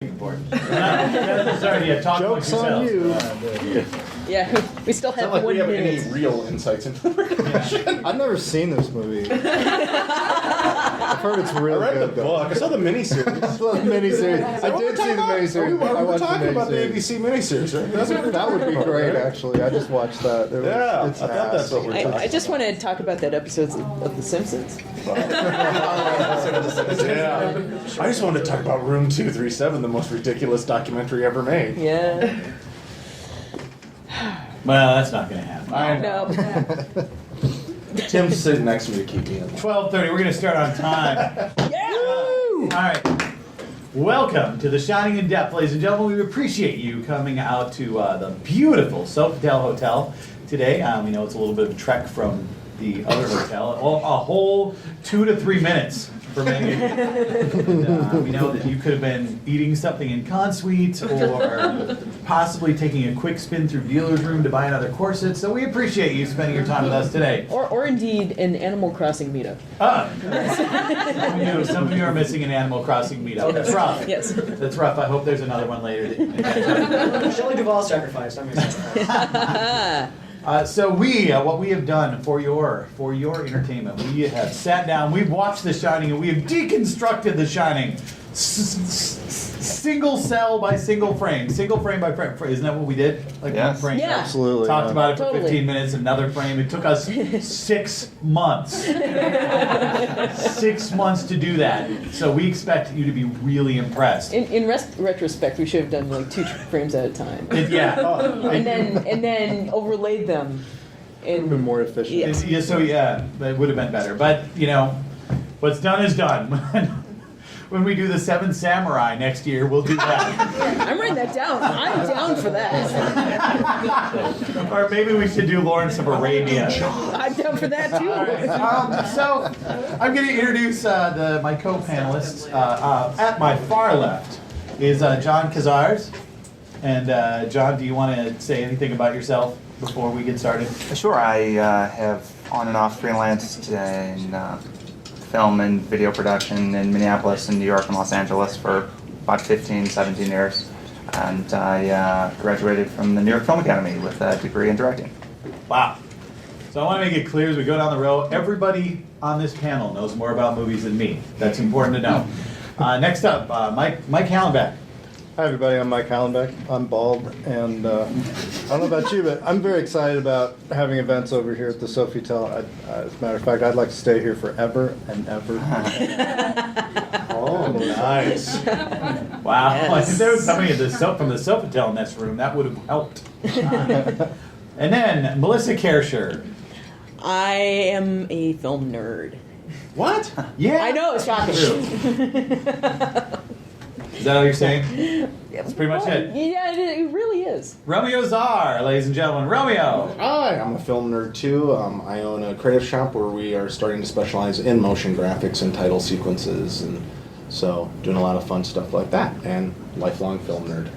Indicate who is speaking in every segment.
Speaker 1: Sorry, yeah, talk
Speaker 2: Joke's
Speaker 1: on
Speaker 2: you.
Speaker 3: Yeah, we still have
Speaker 4: Not like
Speaker 3: 1
Speaker 4: we have
Speaker 3: minute.
Speaker 4: any real insights into the production.
Speaker 2: I've never seen this movie. I've heard it's really
Speaker 4: I read
Speaker 2: good,
Speaker 4: the book. I saw the miniseries.
Speaker 2: I saw the miniseries. I did see the miniseries. I
Speaker 4: We're
Speaker 2: watched
Speaker 4: talking about the
Speaker 2: miniseries.
Speaker 4: ABC miniseries, right?
Speaker 2: That would be great, actually. I just watched that. It was,
Speaker 4: Yeah,
Speaker 2: it's
Speaker 4: I thought that's what we're talking
Speaker 3: I just want to talk about that episode of The Simpsons.
Speaker 4: Yeah. I just wanted to talk about Room 237, the most ridiculous documentary ever made.
Speaker 3: Yeah.
Speaker 1: Well, that's not going to happen.
Speaker 4: I know.
Speaker 3: No.
Speaker 4: Tim's sitting next to me to keep me in.
Speaker 1: 12:30. We're going to start on time.
Speaker 3: Yeah.
Speaker 1: All right. Welcome to The Shining in Depth, ladies and gentlemen. We appreciate you coming out to the beautiful Sofitel Hotel today. We know it's a little bit of a trek from the other hotel. A whole 2 to 3 minutes for many of you. And, we know that you could have been eating something in Consuite or possibly taking a quick spin through dealer's room to buy another corset. So we appreciate you spending your time with us today.
Speaker 3: Or indeed an Animal Crossing meetup.
Speaker 1: Some of you are missing an Animal Crossing meetup. That's rough.
Speaker 3: Yes.
Speaker 1: That's rough. I hope there's another one later. That you can catch up.
Speaker 5: Shelley Duvall sacrificed. I'm excited.
Speaker 1: So what we have done for your entertainment, we have sat down, we've watched The Shining, and we have deconstructed The Shining, single cell by single frame by frame. Isn't that what we did? Like
Speaker 4: Yes.
Speaker 1: one frame.
Speaker 3: Yeah.
Speaker 2: Absolutely.
Speaker 1: Talked
Speaker 2: yeah.
Speaker 1: about it for
Speaker 3: Totally.
Speaker 1: 15 minutes, another frame. It took us 6 months. 6 months to do that. So we expect you to be really impressed.
Speaker 3: In retrospect, we should have done like 2 frames at a time,
Speaker 1: Yeah.
Speaker 3: and then overlaid them.
Speaker 2: It would have been more efficient.
Speaker 3: Yeah.
Speaker 1: Yeah, it would have been better. But, what's done is done. When we do the 7 Samurai next year, we'll do that.
Speaker 3: I'm writing that down. I'm down for that.
Speaker 1: Or maybe we should do Lawrence of Arabia.
Speaker 3: I'm down for that too.
Speaker 1: So I'm going to introduce my co-panelists. At my far left is Jon Cazares. And John, do you want to say anything about yourself before we get started?
Speaker 6: Sure, I have on and off freelanced in film and video production in Minneapolis and New York and Los Angeles for about 15, 17 years. And I graduated from the New York Film Academy with a degree in directing.
Speaker 1: Wow. So I want to make it clear as we go down the road, everybody on this panel knows more about movies than me. That's important to know. Next up, Mike Hallenbeck.
Speaker 2: Hi, everybody. I'm Mike Hallenbeck. I'm bald, and I don't know about you, but I'm very excited about having events over here at the Sofitel. As a matter of fact, I'd like to stay here forever and ever.
Speaker 4: Oh, nice.
Speaker 1: Wow.
Speaker 3: Yes.
Speaker 1: If there was somebody from the Sofitel in this room, that would have helped. And then Melissa Kaercher.
Speaker 3: I am a film nerd.
Speaker 4: What?
Speaker 1: Yeah.
Speaker 3: I know, it's shocking.
Speaker 1: Is that all you're saying? That's pretty much it.
Speaker 3: Yeah, it really is.
Speaker 1: Romeo Azar, ladies and gentlemen. Romeo.
Speaker 4: Hi, I'm a film nerd too. I own a creative shop where we are starting to specialize in motion graphics and title sequences, and so doing a lot of fun stuff like that. And lifelong film nerd.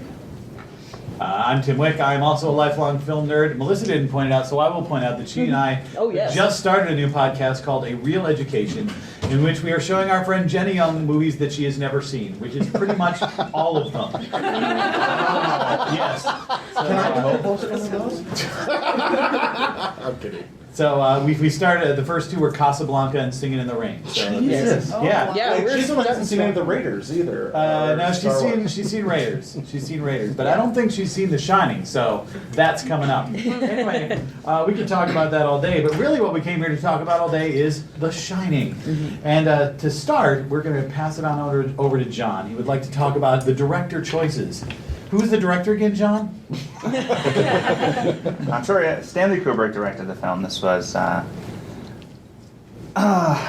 Speaker 1: I'm Tim Wick. I'm also a lifelong film nerd. Melissa didn't point it out, so I will point out that she and I
Speaker 3: Oh, yes.
Speaker 1: just started a new podcast called A Real Education, in which we are showing our friend Jenny Young movies that she has never seen, which is pretty much all of them. Yes.
Speaker 4: Can I co-host one of those? I'm kidding.
Speaker 1: So we started, the first 2 were Casablanca and Singing in the Rain. So,
Speaker 3: Yes.
Speaker 1: yeah.
Speaker 3: Yeah,
Speaker 4: Wait,
Speaker 3: we're
Speaker 4: she's the one that hasn't seen any of the Raiders either.
Speaker 1: No,
Speaker 4: Star Wars.
Speaker 1: she's seen Raiders. She's seen Raiders, but I don't think she's seen The Shining, so that's coming up. Anyway, we could talk about that all day, but really what we came here to talk about all day is The Shining. And to start, we're going to pass it on over to John. He would like to talk about the director choices. Who's the director again, John?
Speaker 6: I'm sure Stanley Kubrick directed the film. This was, I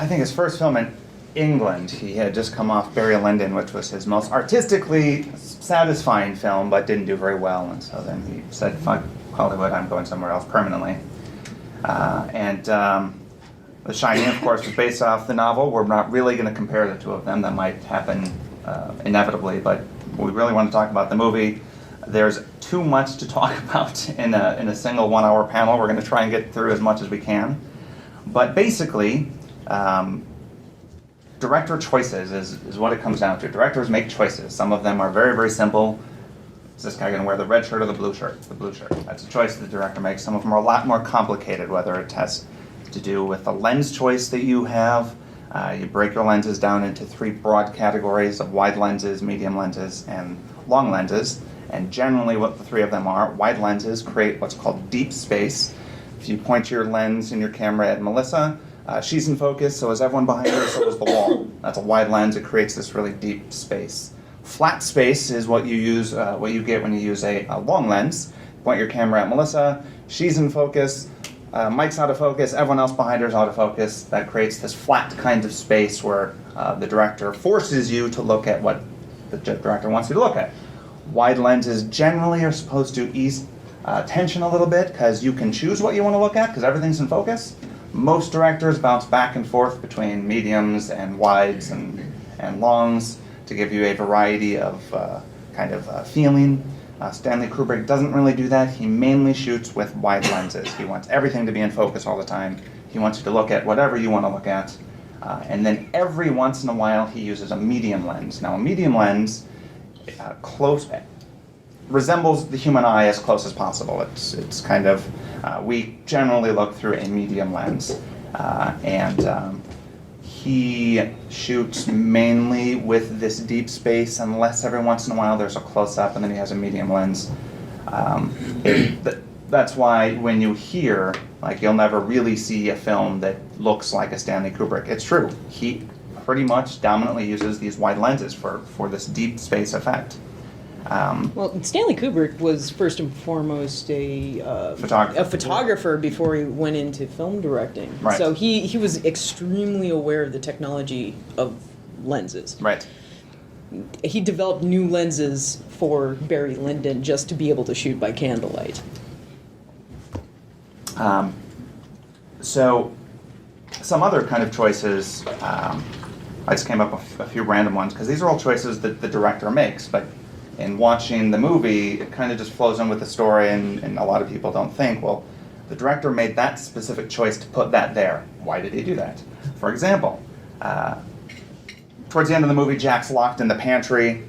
Speaker 6: think, his first film in England. He had just come off Barry Lyndon, which was his most artistically satisfying film, but didn't do very well. And so then he said, fuck Hollywood, I'm going somewhere else permanently. The Shining, of course, was based off the novel. We're not really going to compare the 2 of them. That might happen inevitably, but we really want to talk about the movie. There's too much to talk about in a single 1-hour panel. We're going to try and get through as much as we can. But basically, director choices is what it comes down to. Directors make choices. Some of them are very, very simple. Is this guy going to wear the red shirt or the blue shirt? The blue shirt. That's a choice the director makes. Some of them are a lot more complicated, whether it has to do with the lens choice that you have. You break your lenses down into 3 broad categories of wide lenses, medium lenses, and long lenses. And generally what the 3 of them are, wide lenses create what's called deep space. If you point your lens and your camera at Melissa, she's in focus, so is everyone behind her, so is the wall. That's a wide lens. It creates this really deep space. Flat space is what you use, what you get when you use a long lens. Point your camera at Melissa, she's in focus, Mike's out of focus, everyone else behind her is out of focus. That creates this flat kind of space where the director forces you to look at what the director wants you to look at. Wide lenses generally are supposed to ease tension a little bit because you can choose what you want to look at because everything's in focus. Most directors bounce back and forth between mediums and wides and longs to give you a variety of feeling. Stanley Kubrick doesn't really do that. He mainly shoots with wide lenses. He wants everything to be in focus all the time. He wants you to look at whatever you want to look at. And then every once in a while he uses a medium lens. Now a medium lens resembles the human eye as close as possible. It's kind of, we generally look through a medium lens. He shoots mainly with this deep space unless every once in a while there's a close-up and then he has a medium lens. That's why when you hear, you'll never really see a film that looks like a Stanley Kubrick. It's true. He pretty much dominantly uses these wide lenses for this deep space effect.
Speaker 3: Well, Stanley Kubrick was first and foremost a photographer before he went into film directing.
Speaker 6: Right.
Speaker 3: So he was extremely aware of the technology of lenses.
Speaker 6: Right.
Speaker 3: He developed new lenses for Barry Lyndon just to be able to shoot by candlelight.
Speaker 6: So some other kind of choices, I just came up with a few random ones because these are all choices that the director makes, but in watching the movie, it kind of just flows in with the story, and a lot of people don't think, well, the director made that specific choice to put that there. Why did he do that? For example, towards the end of the movie, Jack's locked in the pantry,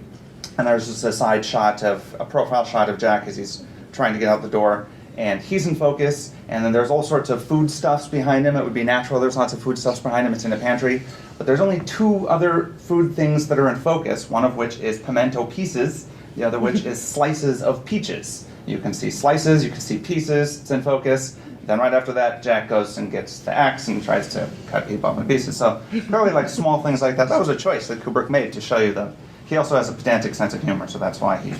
Speaker 6: and there's just a profile shot of Jack as he's trying to get out the door, and he's in focus, and then there's all sorts of foodstuffs behind him. It would be natural, there's lots of foodstuffs behind him, it's in a pantry. But there's only 2 other food things that are in focus, one of which is pimento pieces, the other which is slices of peaches. You can see slices, you can see pieces, it's in focus. Then right after that, Jack goes and gets the axe and tries to cut people up in pieces. So clearly small things like that. That was a choice that Kubrick made to show you he also has a pedantic sense of humor, so that's why he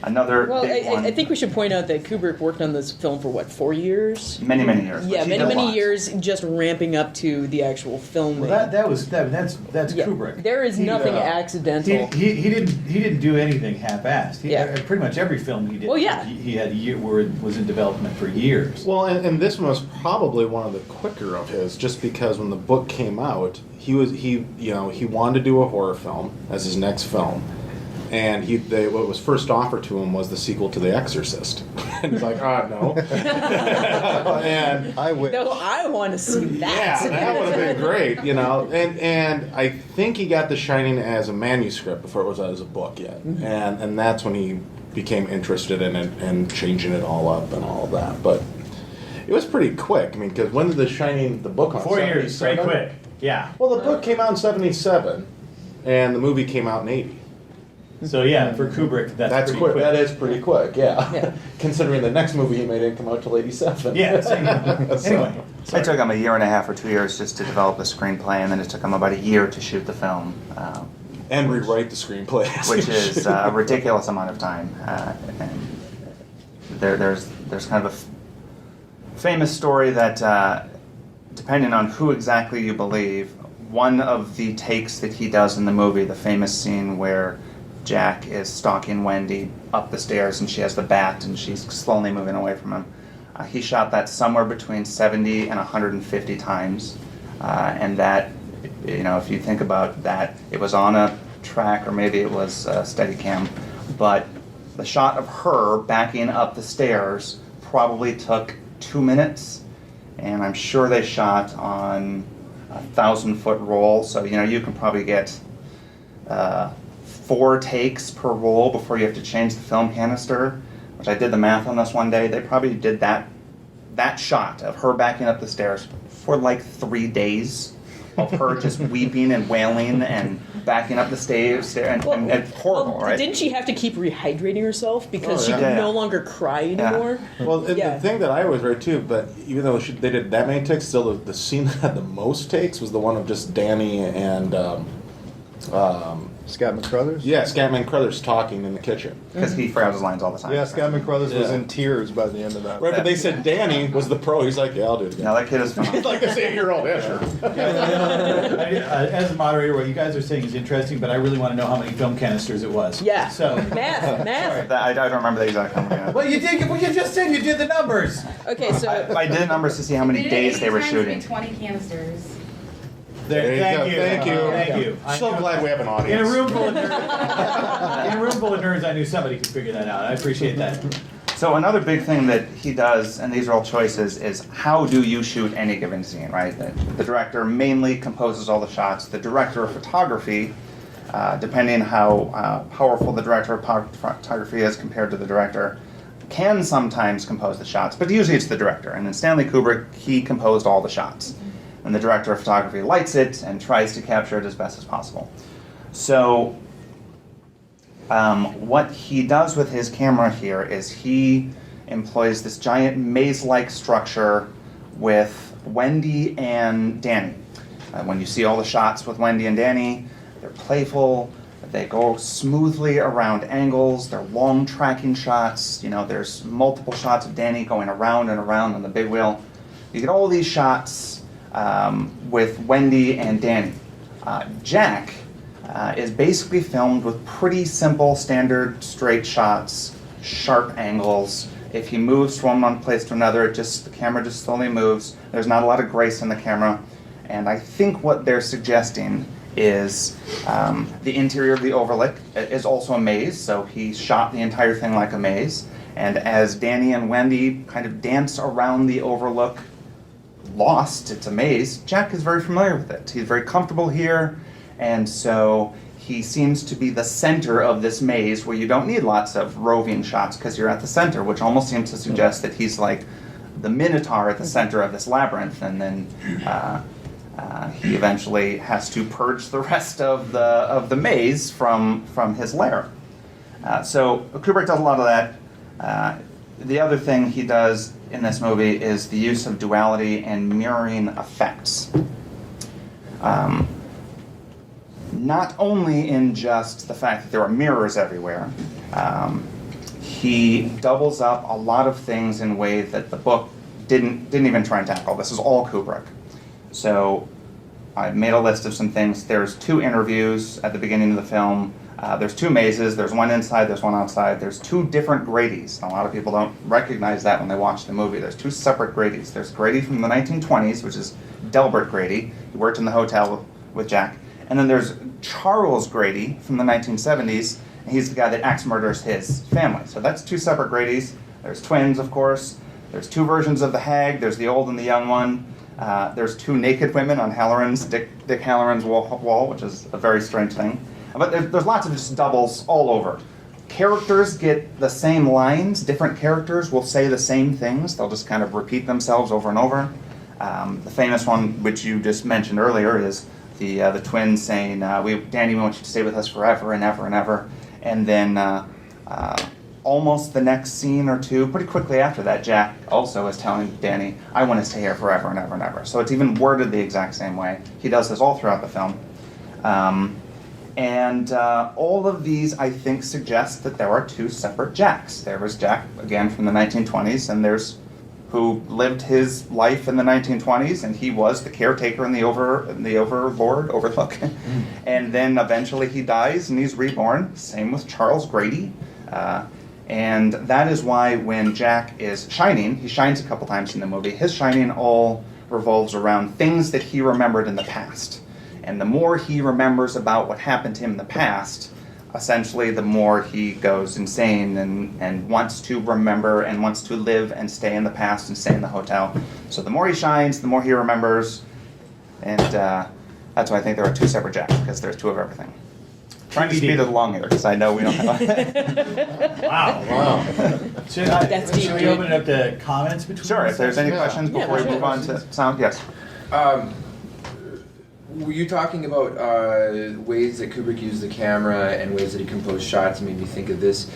Speaker 6: another big one.
Speaker 3: I think we should point out that Kubrick worked on this film for 4 years?
Speaker 6: Many years.
Speaker 3: Yeah, many years, just ramping up to the actual film.
Speaker 1: Well, that's Kubrick.
Speaker 3: There is nothing accidental.
Speaker 1: He didn't do anything half-assed. Pretty much every film he did.
Speaker 3: Well, yeah.
Speaker 1: He had a year where it was in development for years.
Speaker 4: Well, and this one was probably one of the quicker of his, just because when the book came out, he wanted to do a horror film as his next film. And what was first offered to him was the sequel to The Exorcist. And he's like, no. And
Speaker 2: I wish.
Speaker 3: No, I want to see that.
Speaker 4: yeah, that would have been great, And I think he got The Shining as a manuscript before it was out as a book yet. Mm-hmm. And that's when he became interested in it and changing it all up and all of that. But it was pretty quick. I mean, because when did The Shining, the book on
Speaker 1: 4 years, very quick. Yeah.
Speaker 4: Well, the book came out in 1977, and the movie came out in 1980.
Speaker 1: So yeah, for Kubrick, that's pretty quick.
Speaker 4: That is pretty quick, yeah. Considering the next movie he made didn't come out till 1987.
Speaker 1: Yeah. So, anyway,
Speaker 6: it took him a year and a half or 2 years just to develop the screenplay, and then it took him about a year to shoot the film.
Speaker 4: And rewrite the screenplay.
Speaker 6: Which is a ridiculous amount of time. And there's kind of a famous story that, depending on who exactly you believe, one of the takes that he does in the movie, the famous scene where Jack is stalking Wendy up the stairs and she has the bat and she's slowly moving away from him. He shot that somewhere between 70 and 150 times. And that, if you think about that, it was on a track or maybe it was a Steadicam, but the shot of her backing up the stairs probably took 2 minutes, and I'm sure they shot on 1,000-foot roll, so you can probably get 4 takes per roll before you have to change the film canister. Which I did the math on this one day. They probably did that shot of her backing up the stairs for like 3 days of her just weeping and wailing and backing up the stairs. And it's horrible, right?
Speaker 3: Didn't she have to keep rehydrating herself because she
Speaker 4: yeah.
Speaker 3: could
Speaker 6: Yeah.
Speaker 3: no longer cry anymore?
Speaker 4: Well, and
Speaker 3: Yeah.
Speaker 4: the thing that I always read too, but even though they did that many takes, still the scene that had the most takes was the one of just Danny and
Speaker 2: Scatman Crothers?
Speaker 4: Scatman Crothers talking in the kitchen.
Speaker 6: Because he forgot his lines all the time.
Speaker 2: Yeah, Scatman Crothers was
Speaker 4: Yeah.
Speaker 2: in tears by the end of that.
Speaker 4: Right, but they said Danny was the pro. He's like, yeah, I'll do it again.
Speaker 6: Now that kid is phenomenal.
Speaker 4: Like a 8-year-old, yeah, sure.
Speaker 1: As a moderator, what you guys are saying is interesting, but I really want to know how many film canisters it was.
Speaker 3: Yeah.
Speaker 1: So.
Speaker 3: Math.
Speaker 6: I don't remember the exact number yet.
Speaker 1: Well, you did. Well, you just said you did the numbers.
Speaker 3: Okay, so
Speaker 6: I did numbers to see how many days they were shooting.
Speaker 7: 20 canisters.
Speaker 4: There you go. Thank you.
Speaker 1: Thank you.
Speaker 4: So glad we have an
Speaker 1: In
Speaker 4: audience.
Speaker 1: a room full of nerds, in a room full of nerds, I knew somebody could figure that out. I appreciate that.
Speaker 6: So another big thing that he does, and these are all choices, is how do you shoot any given scene, right? The director mainly composes all the shots. The director of photography, depending how powerful the director of photography is compared to the director, can sometimes compose the shots, but usually it's the director. And in Stanley Kubrick, he composed all the shots. And the director of photography lights it and tries to capture it as best as possible. So what he does with his camera here is he employs this giant maze-like structure with Wendy and Danny. When you see all the shots with Wendy and Danny, they're playful, they go smoothly around angles, they're long tracking shots, there's multiple shots of Danny going around and around on the big wheel. You get all these shots with Wendy and Danny. Jack is basically filmed with pretty simple, standard, straight shots, sharp angles. If he moves from one place to another, the camera just slowly moves. There's not a lot of grace in the camera. And I think what they're suggesting is the interior of the overlook is also a maze, so he shot the entire thing like a maze. And as Danny and Wendy kind of dance around the overlook, lost, it's a maze, Jack is very familiar with it. He's very comfortable here, and so he seems to be the center of this maze where you don't need lots of roving shots because you're at the center, which almost seems to suggest that he's like the minotaur at the center of this labyrinth, and then he eventually has to purge the rest of the maze from his lair. So Kubrick does a lot of that. The other thing he does in this movie is the use of duality and mirroring effects. Not only in just the fact that there are mirrors everywhere, he doubles up a lot of things in ways that the book didn't even try and tackle. This is all Kubrick. So I made a list of some things. There's 2 interviews at the beginning of the film. There's 2 mazes. There's one inside, there's one outside. There's 2 different Grady's. A lot of people don't recognize that when they watch the movie. There's 2 separate Grady's. There's Grady from the 1920s, which is Delbert Grady. He worked in the hotel with Jack. And then there's Charles Grady from the 1970s. And he's the guy that axe murders his family. So that's 2 separate Grady's. There's twins, of course. There's 2 versions of the Hag. There's the old and the young one. There's 2 naked women on Halloran's, Dick Halloran's wall, which is a very strange thing. But there's lots of just doubles all over. Characters get the same lines. Different characters will say the same things. They'll just kind of repeat themselves over and over. The famous one, which you just mentioned earlier, is the twins saying, Danny, we want you to stay with us forever and ever and ever. And then almost the next scene or 2, pretty quickly after that, Jack also is telling Danny, I want to stay here forever and ever and ever. So it's even worded the exact same way. He does this all throughout the film. And all of these, I think, suggest that there are 2 separate Jacks. There was Jack, again, from the 1920s, and there's who lived his life in the 1920s, and he was the caretaker in the overlook. And then eventually he dies, and he's reborn. Same with Charles Grady. And that is why when Jack is shining, he shines a couple times in the movie, his shining all revolves around things that he remembered in the past. And the more he remembers about what happened to him in the past, essentially the more he goes insane and wants to remember and wants to live and stay in the past and stay in the hotel. So the more he shines, the more he remembers. And that's why I think there are 2 separate jacks, because there's 2 of everything. Trying to speed it along here, because I know we don't have...
Speaker 1: Wow.
Speaker 3: That's deep,
Speaker 1: Should we
Speaker 3: dude.
Speaker 1: open it up to comments between
Speaker 6: Sure, if there's any
Speaker 2: Yeah.
Speaker 6: questions
Speaker 3: Yeah,
Speaker 6: before we
Speaker 3: sure.
Speaker 6: move on to sound, yes.
Speaker 7: Were you talking about ways that Kubrick used the camera and ways that he composed shots? Made me think of this.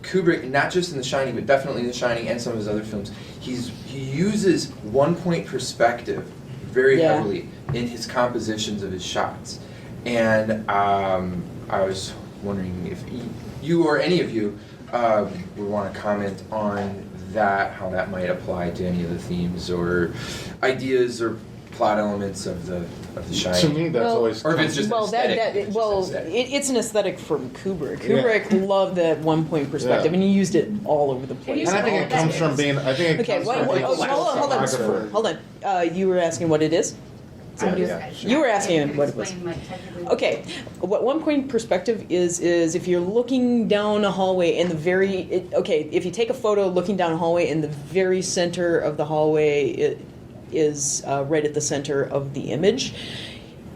Speaker 7: Kubrick, not just in The Shining, but definitely in The Shining and some of his other films, he uses one-point perspective very
Speaker 3: Yeah.
Speaker 7: heavily in his compositions of his shots. And I was wondering if you or any of you would want to comment on that, how that might apply to any of the themes or ideas or plot elements of the Shining.
Speaker 2: To me, that's
Speaker 3: Well-
Speaker 2: always.
Speaker 7: Or if it's just aesthetic.
Speaker 3: It's an aesthetic from Kubrick.
Speaker 2: Yeah.
Speaker 3: Kubrick loved that one-point perspective,
Speaker 2: Yeah.
Speaker 3: and he used it all over the place.
Speaker 2: And I think it comes from being. I think it
Speaker 3: Okay,
Speaker 2: comes from
Speaker 3: hold
Speaker 2: being a
Speaker 3: on.
Speaker 2: photographer.
Speaker 3: Hold on. You were asking what it is? Somebody else? You were asking what it was. Okay, what one-point perspective is if you're looking down a hallway and if you take a photo looking down a hallway and the very center of the hallway is right at the center of the image,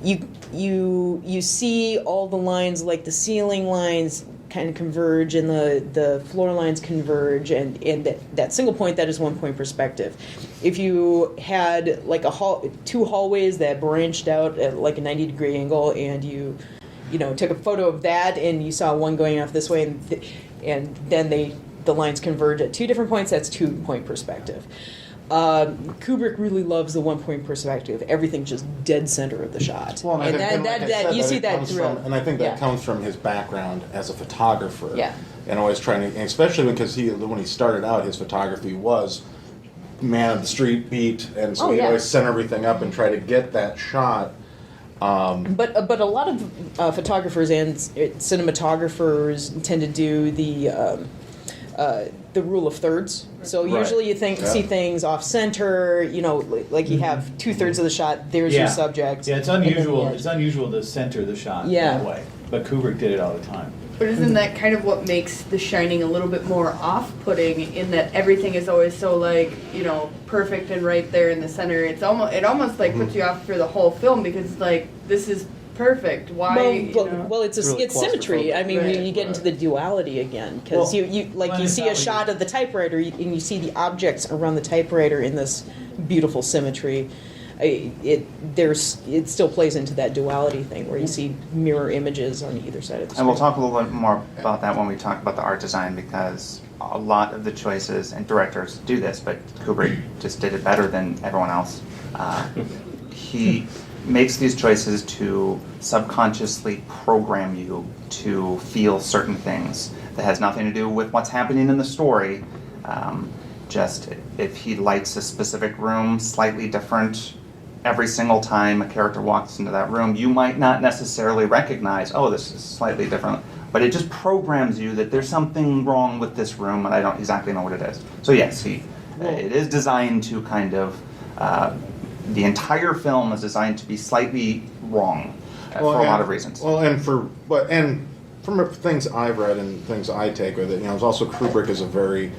Speaker 3: you see all the lines, like the ceiling lines kind of converge and the floor lines converge, and that single point, that is one-point perspective. If you had like two hallways that branched out at like a 90-degree angle, and you took a photo of that and you saw one going off this way, and then the lines converge at 2 different points, that's 2-point perspective. Kubrick really loves the one-point perspective. Everything just dead center of the shot.
Speaker 2: Well, and I think, like I said,
Speaker 3: you see
Speaker 2: it
Speaker 3: that
Speaker 2: comes
Speaker 3: throughout.
Speaker 2: from, and I think that
Speaker 3: Yeah.
Speaker 2: comes from his background as a photographer.
Speaker 3: Yeah.
Speaker 2: And always trying to, and especially because when he started out, his photography was man of the street beat, and so
Speaker 3: Oh,
Speaker 2: he
Speaker 3: yeah.
Speaker 2: always set everything up and try to get that shot.
Speaker 3: But a lot of photographers and cinematographers tend to do the rule of thirds. So
Speaker 2: Right.
Speaker 3: usually you
Speaker 2: Yeah.
Speaker 3: see things off center. Like you have 2/3 of the shot. There's your subject.
Speaker 1: Yeah, it's
Speaker 3: and then
Speaker 1: unusual.
Speaker 3: the-
Speaker 1: It's unusual to center the shot
Speaker 3: Yeah.
Speaker 1: that way. But Kubrick did it all the time.
Speaker 8: But isn't that kind of what makes The Shining a little bit more off-putting, in that everything is always so perfect and right there in the center? It almost puts you off for the whole film, because it's like, this is perfect. Why?
Speaker 3: Well, it's
Speaker 2: really
Speaker 3: symmetry.
Speaker 2: claustrophobic.
Speaker 3: I mean,
Speaker 8: Right.
Speaker 3: you get into the duality again, because
Speaker 1: Well,
Speaker 3: you
Speaker 1: well,
Speaker 3: see a
Speaker 1: it's
Speaker 3: shot of the typewriter and you see the objects around the typewriter in this beautiful symmetry. It still plays into that duality thing where you see mirror images on either side of the screen.
Speaker 6: And we'll talk a little bit more about that when we talk about the art design, because a lot of the choices, and directors do this, but Kubrick just did it better than everyone else. He makes these choices to subconsciously program you to feel certain things that has nothing to do with what's happening in the story. Just if he lights a specific room slightly different every single time a character walks into that room, you might not necessarily recognize, oh, this is slightly different, but it just programs you that there's something wrong with this room and I don't exactly know what it is. So yes, it is designed to kind of, the entire film is designed to be slightly wrong for a lot of reasons.
Speaker 2: Well, and from things I've read and things I take with it, it's also Kubrick is a very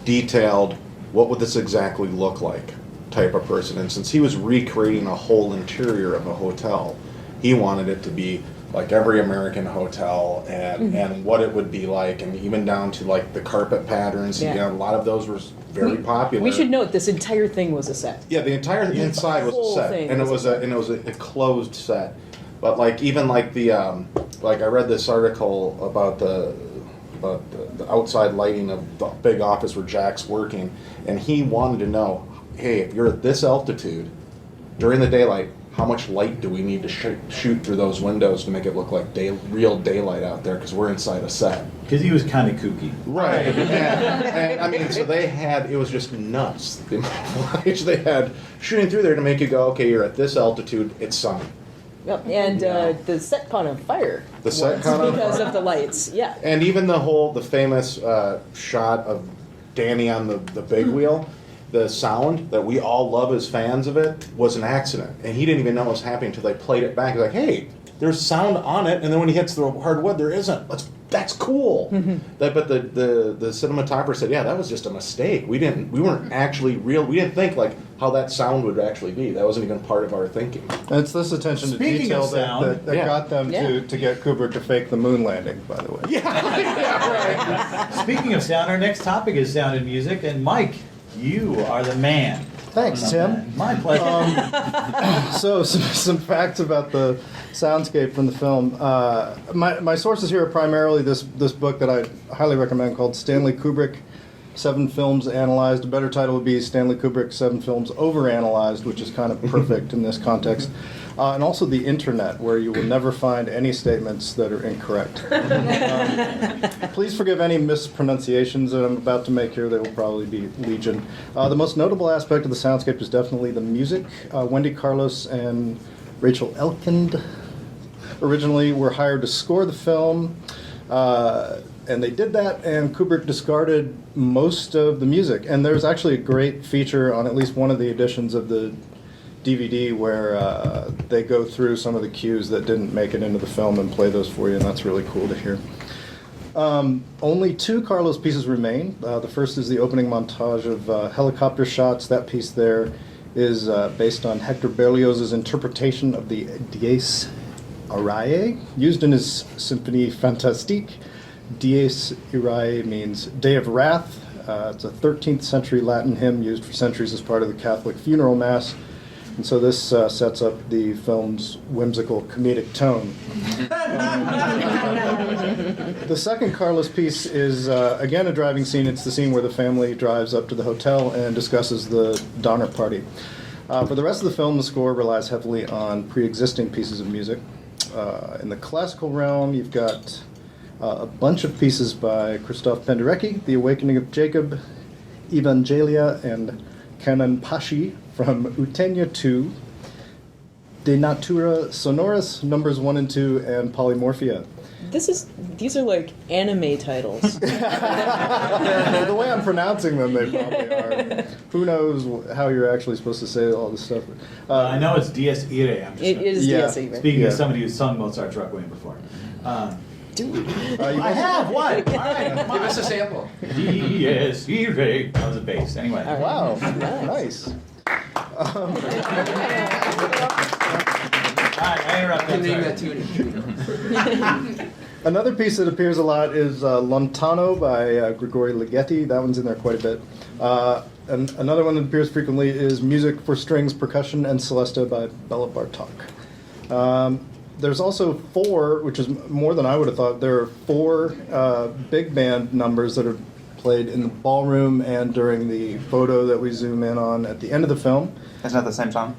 Speaker 2: detailed, what would this exactly look like type of person. And since he was recreating a whole interior of a hotel, he wanted it to be like every American hotel, and what it would be like, and even down to the carpet patterns.
Speaker 3: Yeah.
Speaker 2: A lot of those were very popular.
Speaker 3: We should note this entire thing was a set.
Speaker 2: Yeah, the entire inside was
Speaker 3: whole
Speaker 2: a set,
Speaker 3: thing
Speaker 2: and it
Speaker 3: was
Speaker 2: was a closed set. But I read this article about the outside lighting of the big office where Jack's working, and he wanted to know, hey, if you're at this altitude during the daylight, how much light do we need to shoot through those windows to make it look like real daylight out there, because we're inside a set.
Speaker 1: Because he was kind of kooky.
Speaker 2: Right, and I mean, so it was just nuts, the amount of light they had shooting through there to make you go, okay, you're at this altitude, it's sunny.
Speaker 3: Yep. And the set caught on fire.
Speaker 2: The set caught on
Speaker 3: because
Speaker 2: fire.
Speaker 3: of the lights. Yeah.
Speaker 2: And even the famous shot of Danny on the big wheel, the sound that we all love as fans of it was an accident. And he didn't even know what was happening until they played it back. He's like, hey, there's sound on it, and then when he hits the hardwood, there isn't. That's cool. But the cinematographer said, yeah, that was just a mistake. We weren't actually real. We didn't think like how that sound would actually be. That wasn't even part of our thinking.
Speaker 9: And it's this attention to
Speaker 1: Speaking
Speaker 9: detail
Speaker 1: of sound,
Speaker 9: that
Speaker 2: yeah.
Speaker 9: got them
Speaker 3: Yeah.
Speaker 9: to get Kubrick to fake the moon landing, by the way.
Speaker 1: Speaking of sound, our next topic is sound and music, and Mike, you are the man.
Speaker 9: Thanks, Tim.
Speaker 1: My pleasure.
Speaker 9: So, some facts about the soundscape from the film. My sources here are primarily this book that I highly recommend called Stanley Kubrick, 7 Films Analyzed. A better title would be Stanley Kubrick, 7 Films Overanalyzed, which is kind of perfect in this context. And also the internet, where you will never find any statements that are incorrect. Please forgive any mispronunciations that I'm about to make here. They will probably be legion. The most notable aspect of the soundscape is definitely the music. Wendy Carlos and Rachel Elkind originally were hired to score the film. And they did that, and Kubrick discarded most of the music. And there's actually a great feature on at least one of the editions of the DVD where they go through some of the cues that didn't make it into the film and play those for you, and that's really cool to hear. Only 2 Carlos pieces remain. The first is the opening montage of helicopter shots. That piece there is based on Hector Berlioz's interpretation of the Dies Irae, used in his Symphonie Fantastique. Dies Irae means Day of Wrath. It's a 13th century Latin hymn used for centuries as part of the Catholic funeral mass. And so this sets up the film's whimsical comedic tone. The second Carlos piece is, again, a driving scene. It's the scene where the family drives up to the hotel and discusses the Donner Party. For the rest of the film, the score relies heavily on pre-existing pieces of music. In the classical realm, you've got a bunch of pieces by Christoph Penderecki, The Awakening of Jacob, Evangelia, and Canon Pasci from Utenia 2, De Natura Sonoris, numbers 1 and 2, and Polymorphia.
Speaker 3: These are like anime titles.
Speaker 9: The way I'm pronouncing them, they probably are. Who knows how you're actually supposed to say all this stuff.
Speaker 1: I know it's Dies Irae. I'm just
Speaker 3: It is
Speaker 9: Yeah.
Speaker 3: Dies Irae.
Speaker 1: speaking
Speaker 9: Yeah.
Speaker 1: of somebody who's sung Mozart's Requiem before.
Speaker 3: Dude.
Speaker 1: I have what? All right,
Speaker 7: Give us a sample.
Speaker 1: Dies Irae. That was a bass. Anyway.
Speaker 3: All right.
Speaker 9: Wow,
Speaker 3: Nice.
Speaker 9: nice.
Speaker 1: All right, I interrupted.
Speaker 7: Can name
Speaker 1: Sorry.
Speaker 7: that tune.
Speaker 9: Another piece that appears a lot is Lontano by Grigori Ligeti. That one's in there quite a bit. And another one that appears frequently is Music for Strings, Percussion, and Celesta by Bela Bartok. There's also 4, which is more than I would have thought. There are 4 big band numbers that are played in the ballroom and during the photo that we zoom in on at the end of the film.
Speaker 6: Isn't that the same song?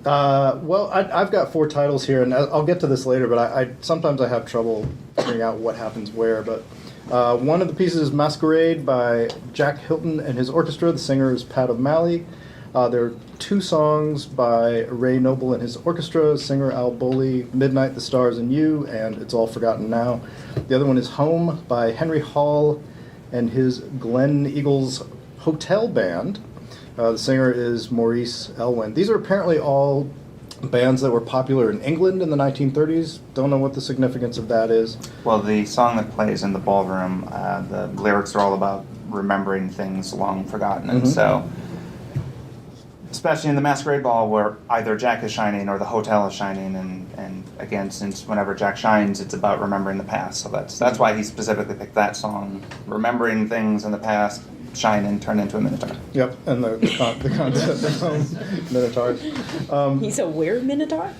Speaker 9: Well, I've got 4 titles here, and I'll get to this later, but I sometimes I have trouble figuring out what happens where. But one of the pieces is Masquerade by Jack Hilton and his orchestra. The singer is Pat O'Malley. There are 2 songs by Ray Noble and his orchestra, singer Al Boley, Midnight, The Stars and You, and It's All Forgotten Now. The other one is Home by Henry Hall and his Glen Eagles Hotel Band. The singer is Maurice Elwyn. These are apparently all bands that were popular in England in the 1930s. Don't know what the significance of that is.
Speaker 6: Well, the song that plays in the ballroom, the lyrics are all about remembering things long forgotten, and so, especially in the Masquerade Ball, where either Jack is shining or the hotel is shining, and again, since whenever Jack shines, it's about remembering the past. So that's why he specifically picked that song, remembering things in the past, shine and turn into a minotaur.
Speaker 9: Yep, and the concept of minotaurs.
Speaker 3: He's a were-minotaur?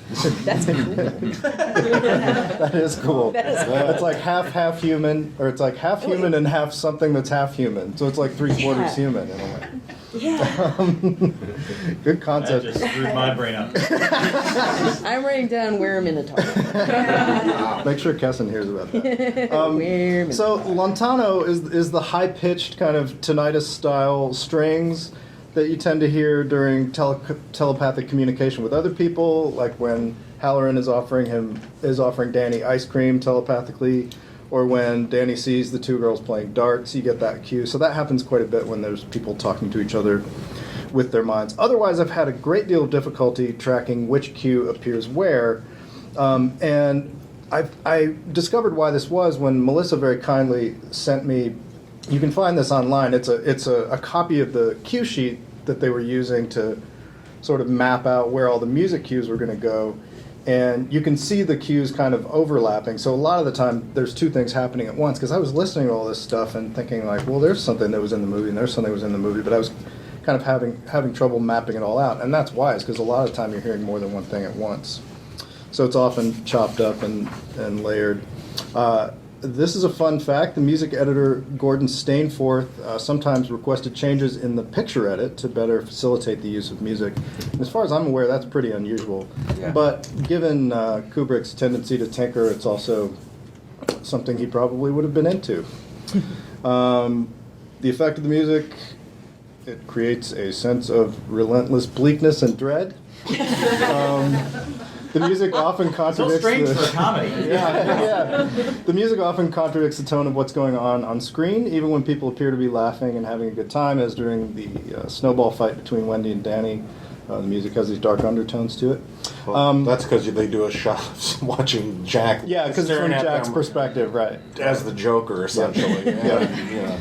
Speaker 3: That's cool.
Speaker 9: That is cool.
Speaker 3: That is cool.
Speaker 9: It's like half human, or it's like half human and half something that's half human. So it's like 3/4
Speaker 3: Yeah.
Speaker 9: human in a way.
Speaker 3: Yeah.
Speaker 9: Good
Speaker 1: That
Speaker 9: concept.
Speaker 1: just screwed my brain up.
Speaker 3: I'm writing down were-minotaur.
Speaker 9: Make sure Kesson hears about that.
Speaker 3: Were-minotaur.
Speaker 9: So Lontano is the high-pitched kind of tinnitus style strings that you tend to hear during telepathic communication with other people, like when Halloran is offering Danny ice cream telepathically, or when Danny sees the 2 girls playing darts, you get that cue. So that happens quite a bit when there's people talking to each other with their minds. Otherwise, I've had a great deal of difficulty tracking which cue appears where. And I discovered why this was when Melissa very kindly sent me. You can find this online. It's a copy of the cue sheet that they were using to sort of map out where all the music cues were going to go. And you can see the cues kind of overlapping. So a lot of the time, there's two things happening at once. Because I was listening to all this stuff and thinking like, well, there's something that was in the movie, and there's something that was in the movie, but I was kind of having trouble mapping it all out. And that's wise, because a lot of the time you're hearing more than one thing at once. So it's often chopped up and layered. This is a fun fact. The music editor, Gordon Stainforth, sometimes requested changes in the picture edit to better facilitate the use of music. And as far as I'm aware, that's pretty unusual.
Speaker 7: Yeah.
Speaker 9: But given Kubrick's tendency to tinker, it's also something he probably would have been into. The effect of the music, it creates a sense of relentless bleakness and dread. The music often
Speaker 1: So
Speaker 9: contradicts
Speaker 1: strange
Speaker 9: the...
Speaker 1: for a comedy.
Speaker 9: Yeah. The music often contradicts the tone of what's going on screen, even when people appear to be laughing and having a good time, as during the snowball fight between Wendy and Danny. The music has these dark undertones to it.
Speaker 2: Well, that's because they do a shot of watching Jack.
Speaker 9: Yeah, because it's from
Speaker 2: staring at
Speaker 9: Jack's
Speaker 2: them
Speaker 9: perspective, right.
Speaker 2: as the Joker, essentially. Yeah.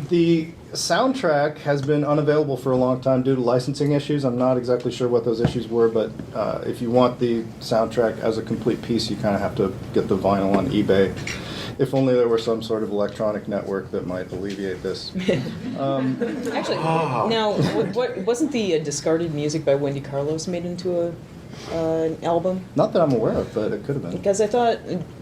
Speaker 9: The soundtrack has been unavailable for a long time due to licensing issues. I'm not exactly sure what those issues were, but if you want the soundtrack as a complete piece, you kind of have to get the vinyl on eBay. If only there were some sort of electronic network that might alleviate this.
Speaker 3: Actually, now, what wasn't the discarded music by Wendy Carlos made into an album?
Speaker 9: Not that I'm aware of, but it could have been.
Speaker 3: Because I thought,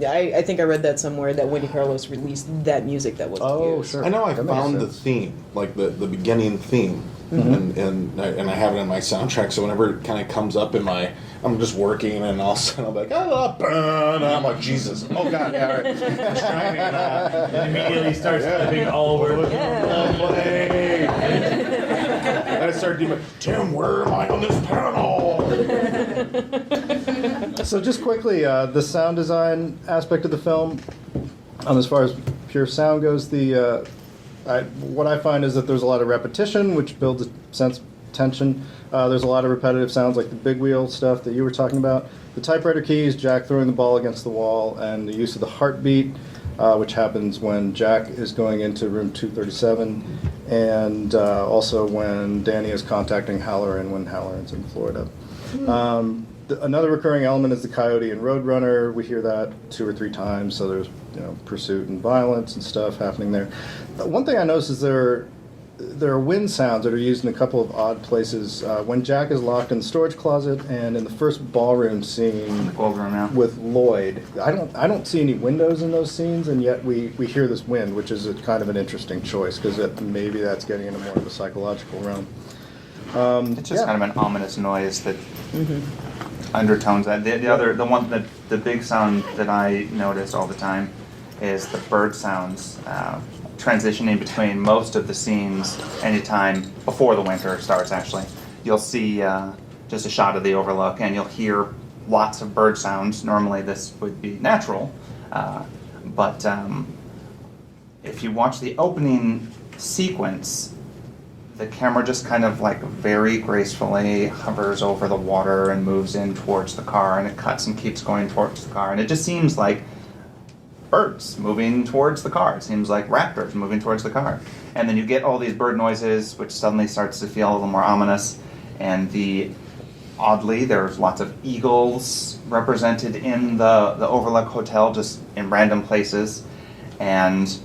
Speaker 3: I think I read that somewhere, that Wendy Carlos released that music that wasn't used.
Speaker 9: Sure.
Speaker 2: I know I
Speaker 9: That makes
Speaker 2: found the
Speaker 9: sense.
Speaker 2: theme, like the beginning theme, and I have it in my soundtrack. So whenever it kind of comes up in my, I'm just working, and all of a sudden I'm like, and I'm like, Jesus, oh God, yeah, right.
Speaker 1: And immediately starts flipping all over.
Speaker 2: And I started doing, Tim, where am I on this panel?
Speaker 9: So just quickly, the sound design aspect of the film, as far as pure sound goes, what I find is that there's a lot of repetition, which builds a sense of tension. There's a lot of repetitive sounds like the big wheel stuff that you were talking about. The typewriter keys, Jack throwing the ball against the wall, and the use of the heartbeat, which happens when Jack is going into room 237, and also when Danny is contacting Halloran when Halloran's in Florida. Another recurring element is the coyote and Roadrunner. We hear that 2 or 3 times, so there's pursuit and violence and stuff happening there. One thing I noticed is there are wind sounds that are used in a couple of odd places. When Jack is locked in the storage closet, and in the first ballroom scene
Speaker 6: Gold room now.
Speaker 9: with Lloyd, I don't see any windows in those scenes, and yet we hear this wind, which is kind of an interesting choice because maybe that's getting into more of a psychological realm.
Speaker 6: It's just kind of an ominous noise that undertones that. The big sound that I notice all the time is the bird sounds transitioning between most of the scenes anytime before the winter starts. Actually, you'll see just a shot of the overlook, and you'll hear lots of bird sounds. Normally, this would be natural, but if you watch the opening sequence, the camera just kind of like very gracefully hovers over the water and moves in towards the car, and it cuts and keeps going towards the car, and it just seems like birds moving towards the car. It seems like raptors moving towards the car. And then you get all these bird noises, which suddenly starts to feel a little more ominous, and oddly, there's lots of eagles represented in the Overlook Hotel, just in random places, and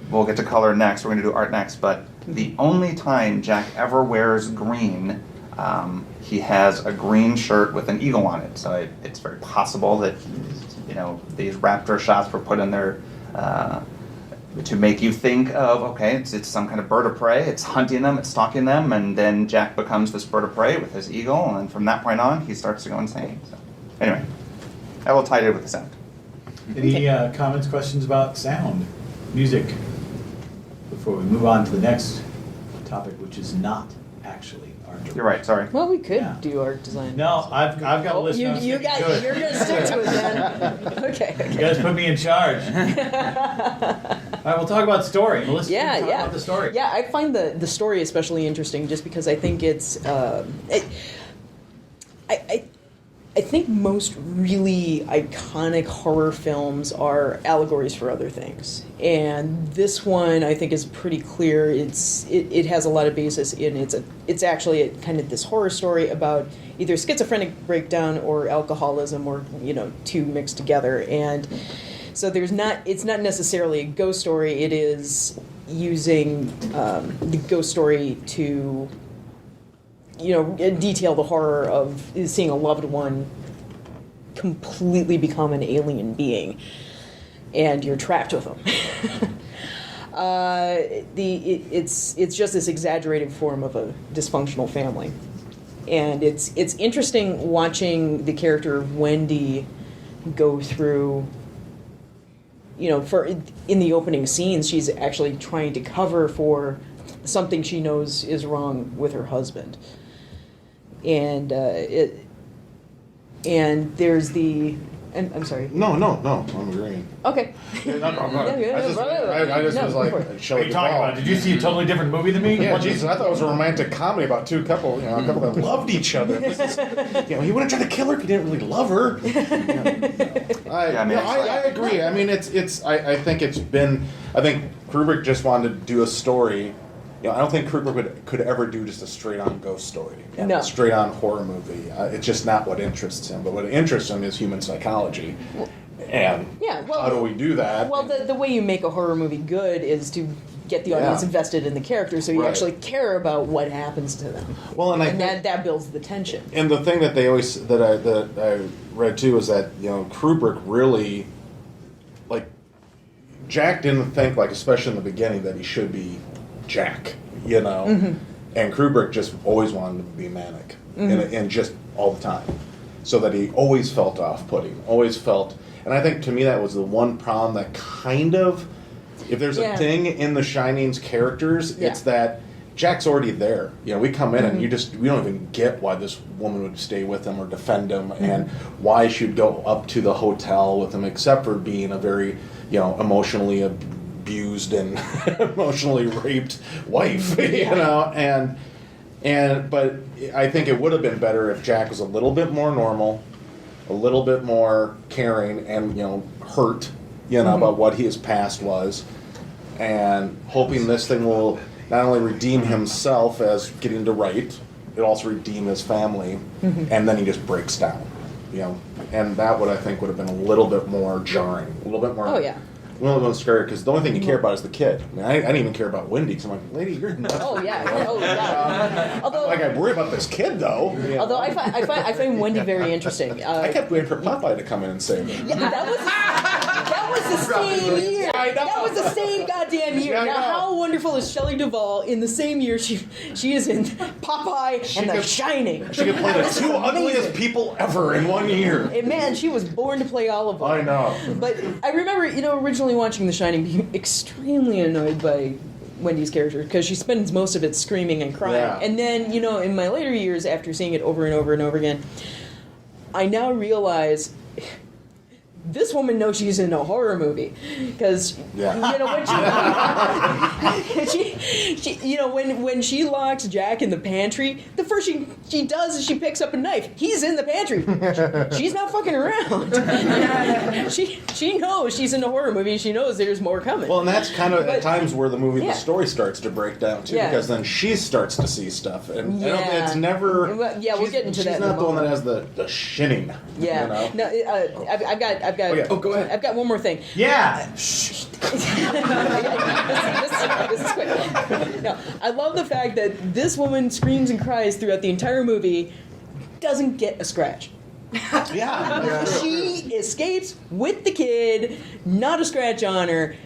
Speaker 6: we'll get to color next, we're going to do art next, but the only time Jack ever wears green, he has a green shirt with an eagle on it. So it's very possible that these raptor shots were put in there to make you think of, okay, it's some kind of bird of prey. It's hunting them, it's stalking them, and then Jack becomes this bird of prey with his eagle, and from that point on, he starts to go insane. So anyway, I will tie it with the sound.
Speaker 1: Any comments, questions about sound, music, before we move on to the next topic, which is not actually art direction?
Speaker 6: You're right, sorry.
Speaker 3: Well, we could
Speaker 1: Yeah.
Speaker 3: do art design.
Speaker 1: No, I've got a list.
Speaker 3: You're
Speaker 1: You're
Speaker 3: going to stick to it then. Okay.
Speaker 1: You guys put me in charge. All right, we'll talk about story. Melissa,
Speaker 3: Yeah,
Speaker 1: talk
Speaker 3: yeah.
Speaker 1: about the story.
Speaker 3: Yeah, I find the story especially interesting just because I think it's I think most really iconic horror films are allegories for other things, and this one I think is pretty clear. It has a lot of basis in it's actually kind of this horror story about either schizophrenic breakdown or alcoholism, or two mixed together. And so it's not necessarily a ghost story. It is using the ghost story to detail the horror of seeing a loved one completely become an alien being, and you're trapped with them. It's just this exaggerated form of a dysfunctional family, and it's interesting watching the character of Wendy go through. In the opening scenes, she's actually trying to cover for something she knows is wrong with her husband. And there's the, and I'm sorry.
Speaker 2: No, I'm agreeing.
Speaker 3: Okay.
Speaker 2: Yeah, no, I'm not.
Speaker 3: Yeah,
Speaker 2: I just was like,
Speaker 1: What are
Speaker 2: Shelley
Speaker 1: you talking about? Did you see a totally different movie than me?
Speaker 2: Yeah, Jesus, I thought it was a romantic comedy about a couple that loved each other. This is, he wouldn't try to kill her if he didn't really love her. I agree. I mean, I think Kubrick just wanted to do a story. I don't think Kubrick could ever do just a straight-on ghost story,
Speaker 3: No.
Speaker 2: a straight-on horror movie. It's just not what interests him. But what interests him is human psychology. And how do we do that?
Speaker 3: Well, the way you make a horror movie good is to get the audience invested in the too, so you actually care about what happens to them.
Speaker 2: Well, and
Speaker 3: that builds the tension.
Speaker 2: And the thing that I read too is that Kubrick really, like, Jack didn't think, like, especially in the beginning, that he should be Jack, and Kubrick just always wanted him to be manic, and just all the time, so that he always felt off-putting, and I think to me that was the one problem that kind of, if there's a thing in The Shining's characters, it's that Jack's already there. We come in and we don't even get why this woman would stay with him or defend him, and why she'd go up to the hotel with him, except for being a very, emotionally abused and emotionally raped wife, and but I think it would have been better if Jack was a little bit more normal, a little bit more caring, and hurt, about what his past was, and hoping this thing will not only redeem himself as getting to write, it also redeem his family, and then he just breaks down, and that would, I think, would have been a little bit more jarring, a little bit more.
Speaker 3: Oh yeah.
Speaker 2: Well, it was scary because the only thing you care about is the kid. I mean, I didn't even care about Wendy because I'm like, lady, you're nuts.
Speaker 3: Oh yeah. Although,
Speaker 2: Like, I worry about this kid though.
Speaker 3: although I find Wendy very interesting.
Speaker 2: I kept waiting for Popeye to come in and save me.
Speaker 3: Yeah, that was the same year.
Speaker 2: I know.
Speaker 3: That was the same goddamn year.
Speaker 2: Yeah, I
Speaker 3: now,
Speaker 2: know.
Speaker 3: how wonderful is Shelley Duvall in the same year she is in Popeye and The Shining?
Speaker 2: She could play the two ugliest people ever in 1 year.
Speaker 3: And man, she was born to play all of them.
Speaker 2: I know.
Speaker 3: But I remember, originally watching The Shining, being extremely annoyed by Wendy's character because she spends most of it screaming and crying.
Speaker 2: Yeah.
Speaker 3: And then, in my later years, after seeing it over and over and over again, I now realize this woman knows she's in a horror movie because when she locks Jack in the pantry, the first she does is she picks up a knife. He's in the pantry. She's not fucking around. She knows she's in a horror movie. She knows there's more coming.
Speaker 2: Well, and that's kind of at times where the movie,
Speaker 3: Yeah.
Speaker 2: the story starts to break down too,
Speaker 3: Yeah.
Speaker 2: because then she starts to see stuff, and I don't think
Speaker 3: Yeah.
Speaker 2: it's never.
Speaker 3: Well, yeah, we'll get into that
Speaker 2: She's
Speaker 3: in a
Speaker 2: not the one that
Speaker 3: moment.
Speaker 2: has the shinning.
Speaker 3: Yeah. No, I've got.
Speaker 2: Oh, yeah.
Speaker 7: Oh, go ahead.
Speaker 3: I've got one more thing.
Speaker 1: Yeah.
Speaker 3: this is quick. No, I love the fact that this woman screams and cries throughout the entire movie, doesn't get a scratch.
Speaker 2: Yeah.
Speaker 3: She escapes with the kid, not a scratch on her,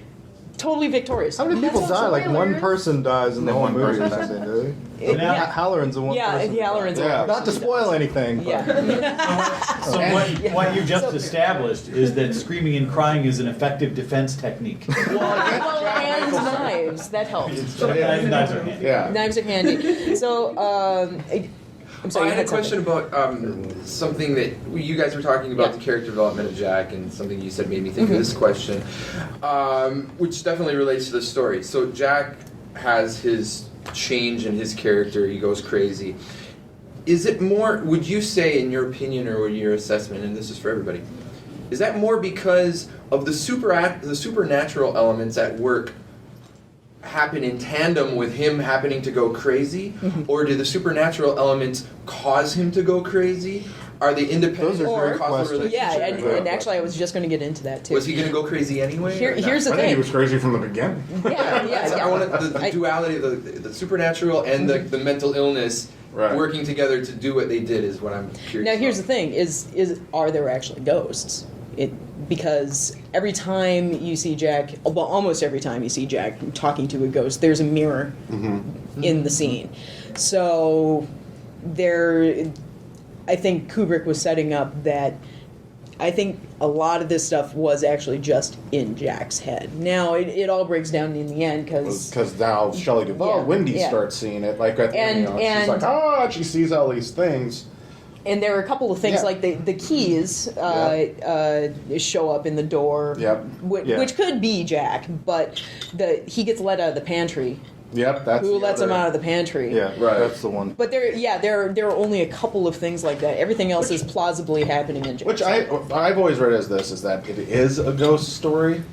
Speaker 3: totally victorious.
Speaker 9: How many people die? Like one
Speaker 8: spoilers.
Speaker 9: person dies in the whole
Speaker 6: One
Speaker 9: movie.
Speaker 6: person.
Speaker 9: Doesn't do they?
Speaker 3: Yeah.
Speaker 9: Halloran's the one person.
Speaker 3: Yeah, Halloran's the one
Speaker 9: Yeah,
Speaker 3: person
Speaker 9: not to
Speaker 3: who
Speaker 9: spoil anything. But
Speaker 3: Yeah.
Speaker 1: So what you just established is that screaming and crying is an effective defense technique.
Speaker 3: Well, and knives. That helps.
Speaker 1: Knives are handy.
Speaker 2: Yeah.
Speaker 3: Knives are handy. So, I'm sorry.
Speaker 7: I
Speaker 3: you
Speaker 7: had a
Speaker 3: something.
Speaker 7: question about something that you guys were talking about, the character development of Jack, and something you said made me think of this question, which definitely relates to the story. So Jack has his change in his character. He goes crazy. is it more, would you say, in your opinion or your assessment, and this is for everybody, is that more because of the supernatural elements at work happen in tandem with him happening to go crazy, or do the supernatural elements cause him to go crazy? Are they independent
Speaker 9: Those are
Speaker 7: or
Speaker 9: great
Speaker 7: causal
Speaker 9: questions.
Speaker 7: relationship?
Speaker 3: Yeah, and actually, I was just going to get into that too.
Speaker 7: Was he going to go crazy anyway?
Speaker 3: Here's the
Speaker 2: I think he
Speaker 3: thing.
Speaker 2: was crazy from the beginning.
Speaker 3: Yeah.
Speaker 7: I wanted the duality of the supernatural and the mental illness
Speaker 2: Right.
Speaker 7: working together to do what they did is what I'm curious.
Speaker 3: Now, here's the
Speaker 7: about.
Speaker 3: thing: is are there actually ghosts? Because every time you see Jack, well, almost every time you see Jack talking to a ghost, there's a mirror in the scene. So I think Kubrick was setting up that. I think a lot of this stuff was actually just in Jack's head. Now it all breaks down in the end
Speaker 2: Because now Shelley Duvall,
Speaker 3: Yeah,
Speaker 2: Wendy
Speaker 3: yeah.
Speaker 2: starts seeing it. Like at the end,
Speaker 3: And-
Speaker 2: she's like, she sees all these things.
Speaker 3: and there are a couple of things
Speaker 2: Yeah.
Speaker 3: like the keys show up in the door,
Speaker 2: Yep.
Speaker 3: which could be Jack, but he gets let out of the pantry.
Speaker 2: Yep, that's
Speaker 3: Who
Speaker 2: the
Speaker 3: lets him
Speaker 2: other-
Speaker 3: out of the pantry?
Speaker 9: Yeah,
Speaker 2: Right.
Speaker 9: that's the one.
Speaker 3: But there are only a couple of things like that. Everything else is plausibly happening in Jack's
Speaker 2: Which
Speaker 3: head.
Speaker 2: I've always read as this, is that it is a ghost story,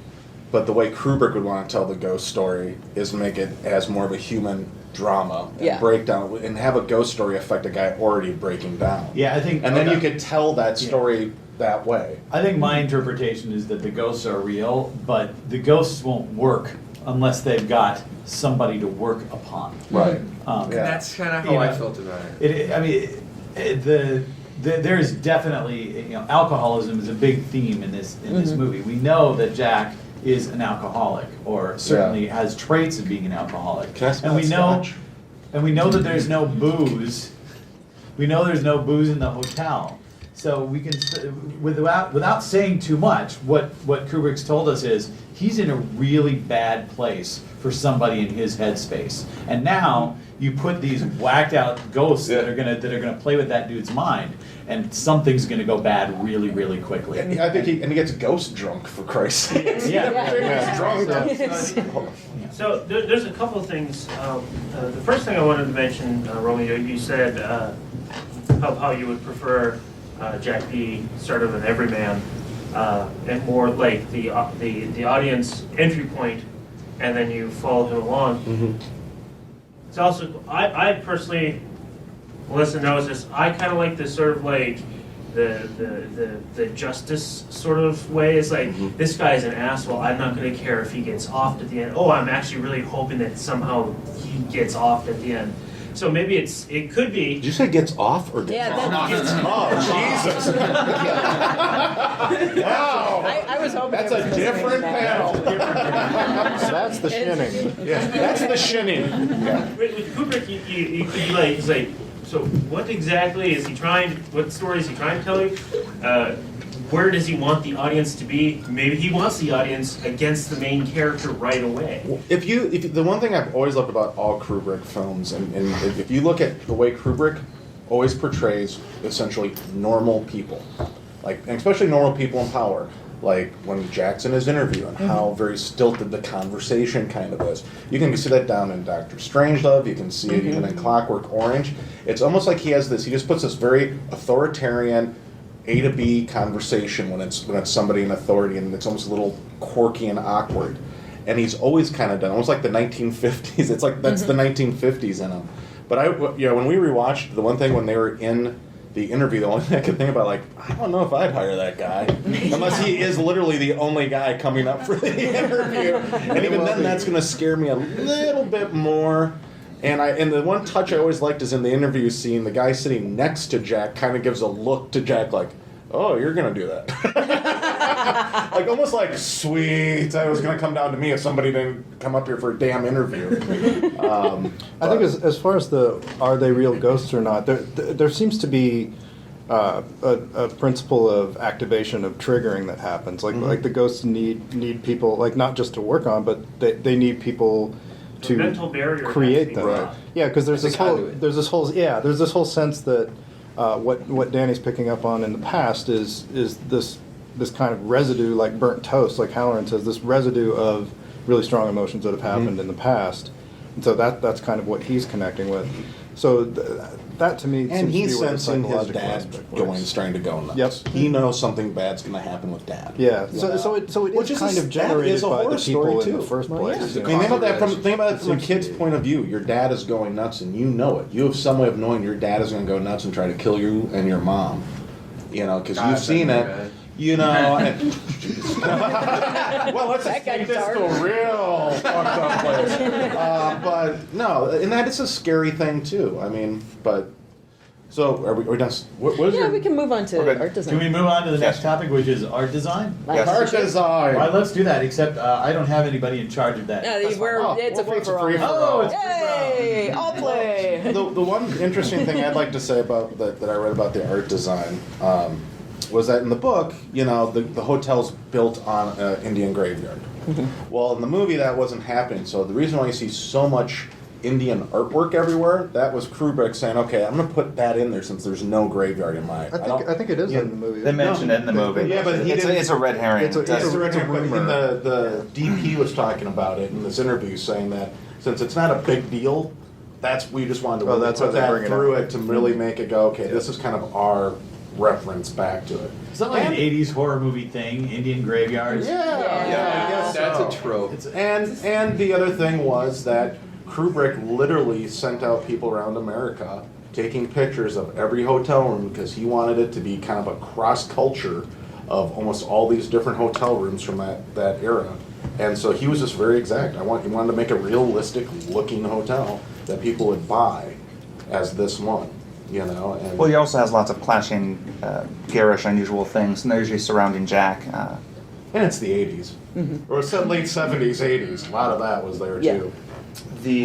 Speaker 2: but the way Kubrick would want to tell the ghost story is make it as more of a human drama and
Speaker 3: Yeah.
Speaker 2: breakdown, and have a ghost story affect a guy already breaking down.
Speaker 1: Yeah, I think.
Speaker 2: And then you could tell that story that way.
Speaker 1: I think my interpretation is that the ghosts are real, but the ghosts won't work unless they've got somebody to work upon.
Speaker 2: Right.
Speaker 7: And
Speaker 2: Yeah.
Speaker 7: that's kind of how
Speaker 1: You
Speaker 7: I
Speaker 1: know,
Speaker 7: felt about it.
Speaker 1: There is definitely, alcoholism is a big theme in this movie. We know that Jack is an alcoholic, or certainly has traits of being an alcoholic.
Speaker 2: Can I smell
Speaker 1: and we
Speaker 2: that
Speaker 1: know,
Speaker 2: scotch?
Speaker 1: and we know that there's no booze. We know there's no booze in the hotel. So we can, without saying too much, what Kubrick's told us is he's in a really bad place for somebody in his headspace. And now you put these whacked out ghosts that are gonna play with that dude's mind, and something's gonna go bad really, really quickly.
Speaker 2: And I think he gets ghost drunk, for Christ's sake.
Speaker 1: Yeah.
Speaker 2: He's drunk.
Speaker 10: So there's a couple of things. The first thing I wanted to mention, Romeo, you said how you would prefer Jack be sort of an everyman, and more like the audience entry point, and then you follow him along. It's also, I personally, Melissa knows this, I kind of like this sort of like the justice sort of way. It's like, this guy's an asshole, I'm not going to care if he gets offed at the end. Oh, I'm actually really hoping that somehow he gets offed at the end. So maybe it could be.
Speaker 2: Did you say gets off or gets
Speaker 3: Yeah,
Speaker 2: off?
Speaker 3: that-
Speaker 2: Oh, Jesus. Wow.
Speaker 3: I was hoping
Speaker 2: That's
Speaker 3: it was
Speaker 2: a
Speaker 3: gonna say
Speaker 2: different
Speaker 3: that.
Speaker 2: panel.
Speaker 9: That's the shinning.
Speaker 2: Yeah, that's the shinning. Yeah.
Speaker 10: With Kubrick, you could be like, he's like, so what exactly is he trying? What story is he trying to tell you? Where does he want the audience to be? Maybe he wants the audience against the main character right away.
Speaker 2: If the one thing I've always loved about all Kubrick films, and if you look at the way Kubrick always portrays essentially normal people, like, and especially normal people in power, like when Jackson is interviewing, how very stilted the conversation kind of is. You can see that down in Dr. Strangelove. You can see it even in Clockwork Orange. It's almost like he just puts this very authoritarian A to B conversation when it's somebody in authority, and it's almost a little quirky and awkward. And he's always kind of done almost like the 1950s. It's like that's the 1950s in him. But when we rewatched the one thing when they were in the interview, the only thing I could think about, like, I don't know if I'd hire that guy unless he is literally the only guy coming up for the interview. And even then, that's going to scare me a little bit more. And the one touch I always liked is in the interview scene, the guy sitting next to Jack kind of gives a look to Jack like, oh, you're going to do that. Like, almost like, sweet, it was going to come down to me if somebody didn't come up here for a damn interview.
Speaker 9: I think as far as are they real ghosts or not, there seems to be a principle of activation of triggering that happens. Like the ghosts need people, like, not just to work on, but they need people
Speaker 10: The
Speaker 9: to
Speaker 10: mental barrier
Speaker 9: create
Speaker 10: has to be
Speaker 9: them.
Speaker 10: crossed.
Speaker 9: Yeah, because there's
Speaker 7: It's
Speaker 9: this
Speaker 7: a
Speaker 9: whole
Speaker 7: conduit.
Speaker 9: there's this whole sense that what Danny's picking up on in the past is this kind of residue, like burnt toast, like Halloran says, this residue of really strong emotions that have happened in the past. And so that's kind of what he's connecting with. So that to me
Speaker 2: And
Speaker 9: seems
Speaker 2: he's
Speaker 9: to be where the
Speaker 2: sensing his
Speaker 9: psychological
Speaker 2: dad
Speaker 9: aspect
Speaker 2: going,
Speaker 9: works.
Speaker 2: starting to go nuts.
Speaker 9: Yep.
Speaker 2: He knows something bad's going to happen with dad.
Speaker 9: Yeah,
Speaker 2: You
Speaker 9: so
Speaker 2: know?
Speaker 9: so it
Speaker 2: Which
Speaker 9: is
Speaker 2: is
Speaker 9: kind
Speaker 2: a-
Speaker 9: of
Speaker 2: that
Speaker 9: generated
Speaker 2: is a
Speaker 9: by the
Speaker 2: horror
Speaker 9: people
Speaker 2: story,
Speaker 9: in
Speaker 2: too.
Speaker 9: the first
Speaker 3: Well,
Speaker 9: place.
Speaker 3: yeah.
Speaker 9: you
Speaker 2: I mean,
Speaker 9: know.
Speaker 2: think about it from a
Speaker 9: Seems
Speaker 2: kid's
Speaker 9: to be.
Speaker 2: point of view. Your dad is going nuts, and you know it. You have some way of knowing your dad is going to go nuts and try to kill you and your mom. You know, because you've
Speaker 7: Gosh,
Speaker 2: seen
Speaker 7: I
Speaker 2: it.
Speaker 7: knew that.
Speaker 2: You know. And, well, let's
Speaker 3: That
Speaker 2: just
Speaker 3: got
Speaker 2: take this
Speaker 3: dark.
Speaker 2: to a real fucked up place. But no, and that is a scary thing too. I mean, but so are we done? What is
Speaker 3: Yeah,
Speaker 2: your
Speaker 3: we can move on to
Speaker 6: Okay.
Speaker 3: art design.
Speaker 1: Can we move on to the next topic, which is art design?
Speaker 6: Yes.
Speaker 2: art design?
Speaker 1: All right, let's do that. Except I don't have anybody in charge of that.
Speaker 3: Yeah,
Speaker 1: That's
Speaker 3: we're,
Speaker 1: fine.
Speaker 3: it's a
Speaker 2: well, it's a
Speaker 3: free for all.
Speaker 1: Oh, it's
Speaker 3: Yay! All play.
Speaker 2: The one interesting thing I'd like to say about that I read about the art design was that in the book, you know, the hotel's built on an Indian graveyard. Well, in the movie, that wasn't happening. So the reason why you see so much Indian artwork everywhere, that was Kubrick saying, "Okay, I'm going to put that in there since there's no graveyard in my."
Speaker 9: I think it is
Speaker 2: yeah,
Speaker 9: in the movie.
Speaker 6: They mention it in the movie.
Speaker 2: Yeah, but he didn't-
Speaker 6: it's a red herring.
Speaker 9: It's a-
Speaker 6: It does-
Speaker 9: it's a-
Speaker 2: But
Speaker 9: rumor.
Speaker 2: in the DP was talking about it in this interview, saying that since it's not a big deal, we just wanted to
Speaker 9: Oh,
Speaker 2: really
Speaker 9: that's how
Speaker 2: put
Speaker 9: they
Speaker 2: that
Speaker 9: bring it
Speaker 2: through
Speaker 9: up.
Speaker 2: it to really make it go, okay, this is kind of our reference back to it.
Speaker 1: Is that like an '80s horror movie thing? Indian graveyards.
Speaker 2: Yeah,
Speaker 3: Yeah.
Speaker 2: I guess
Speaker 7: That's
Speaker 2: so.
Speaker 7: a trope.
Speaker 2: And the other thing was that Kubrick literally sent out people around America taking pictures of every hotel room because he wanted it to be kind of a cross culture of almost all these different hotel rooms from that era. And so he was just very exact. He wanted to make a realistic looking hotel that people would buy as this one, you know. And
Speaker 6: Well, he also has lots of clashing, garish, unusual things, and they're usually surrounding Jack.
Speaker 2: and it's the 80s. Or it's the late 70s, 80s. A lot of that was there
Speaker 3: Yeah.
Speaker 2: too.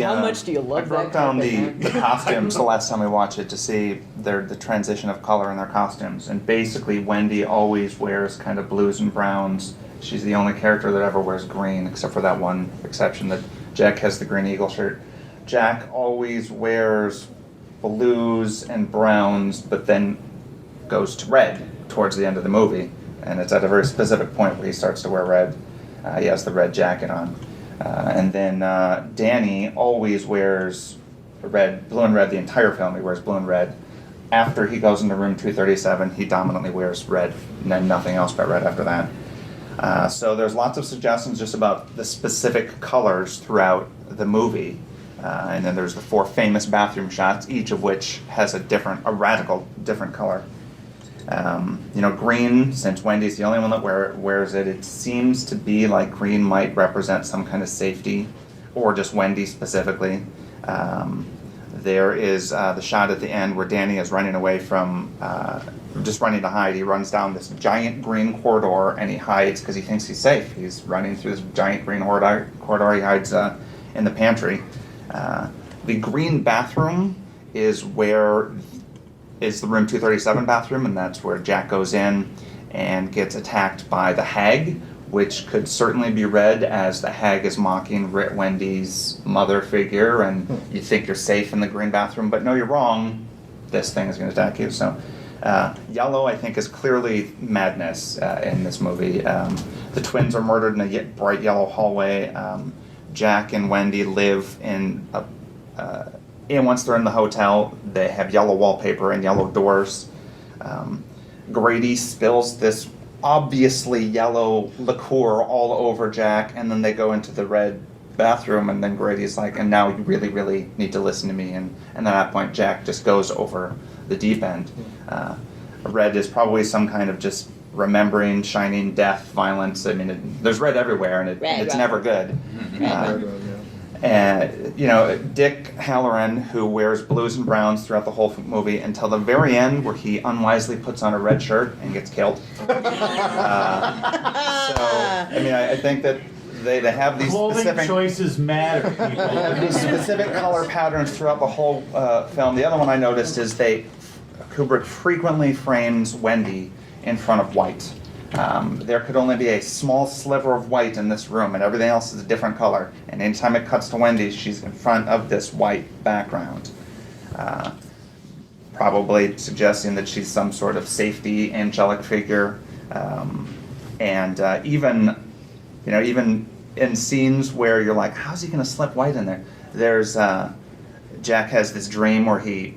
Speaker 3: How much do you love
Speaker 6: I broke
Speaker 3: that
Speaker 6: down
Speaker 3: carpet,
Speaker 6: the
Speaker 3: man?
Speaker 6: costumes the last time we watched it to see the transition of color in their costumes. And basically, Wendy always wears kind of blues and browns. She's the only character that ever wears green, except for that one exception that Jack has the green eagle shirt. Jack always wears blues and browns, but then goes to red towards the end of the movie. And it's at a very specific point where he starts to wear red. He has the red jacket on. And then Danny always wears red, blue and red the entire film. He wears blue and red. After he goes into room 237, he dominantly wears red, and then nothing else but red after that. So there's lots of suggestions just about the specific colors throughout the movie. And then there's the 4 famous bathroom shots, each of which has a radical different color. Green, since Wendy's the only one that wears it, it seems to be like green might represent some kind of safety, or just Wendy specifically. There is the shot at the end where Danny is running away from, just running to hide. He runs down this giant green corridor and he hides because he thinks he's safe. He's running through this giant green corridor. He hides in the pantry. The green bathroom is the room 237 bathroom, and that's where Jack goes in and gets attacked by the hag, which could certainly be read as the hag is mocking Wendy's mother figure, and you think you're safe in the green bathroom, but no, you're wrong. This thing is going to attack you. So, yellow, I think, is clearly madness in this movie. The twins are murdered in a bright yellow hallway. Jack and Wendy live in and once they're in the hotel, they have yellow wallpaper and yellow doors. Grady spills this obviously yellow liqueur all over Jack, and then they go into the red bathroom, and then Grady's like, and now you really, really need to listen to me. And at that point, Jack just goes over the deep end. Red is probably some kind of just remembering, shining, death, violence. I mean, there's red everywhere, and it's never good. And Dick Halloran, who wears blues and browns throughout the whole movie until the very end, where he unwisely puts on a red shirt and gets killed. I think that they have these
Speaker 1: Clothing
Speaker 6: specific
Speaker 1: choices matter, people.
Speaker 6: they have these specific color patterns throughout the whole film. The other one I noticed is Kubrick frequently frames Wendy in front of white. There could only be a small sliver of white in this room, and everything else is a different color. And anytime it cuts to Wendy, she's in front of this white background, probably suggesting that she's some sort of safety angelic figure. Even in scenes where you're like, how's he going to slip white in there? There's Jack has this dream where he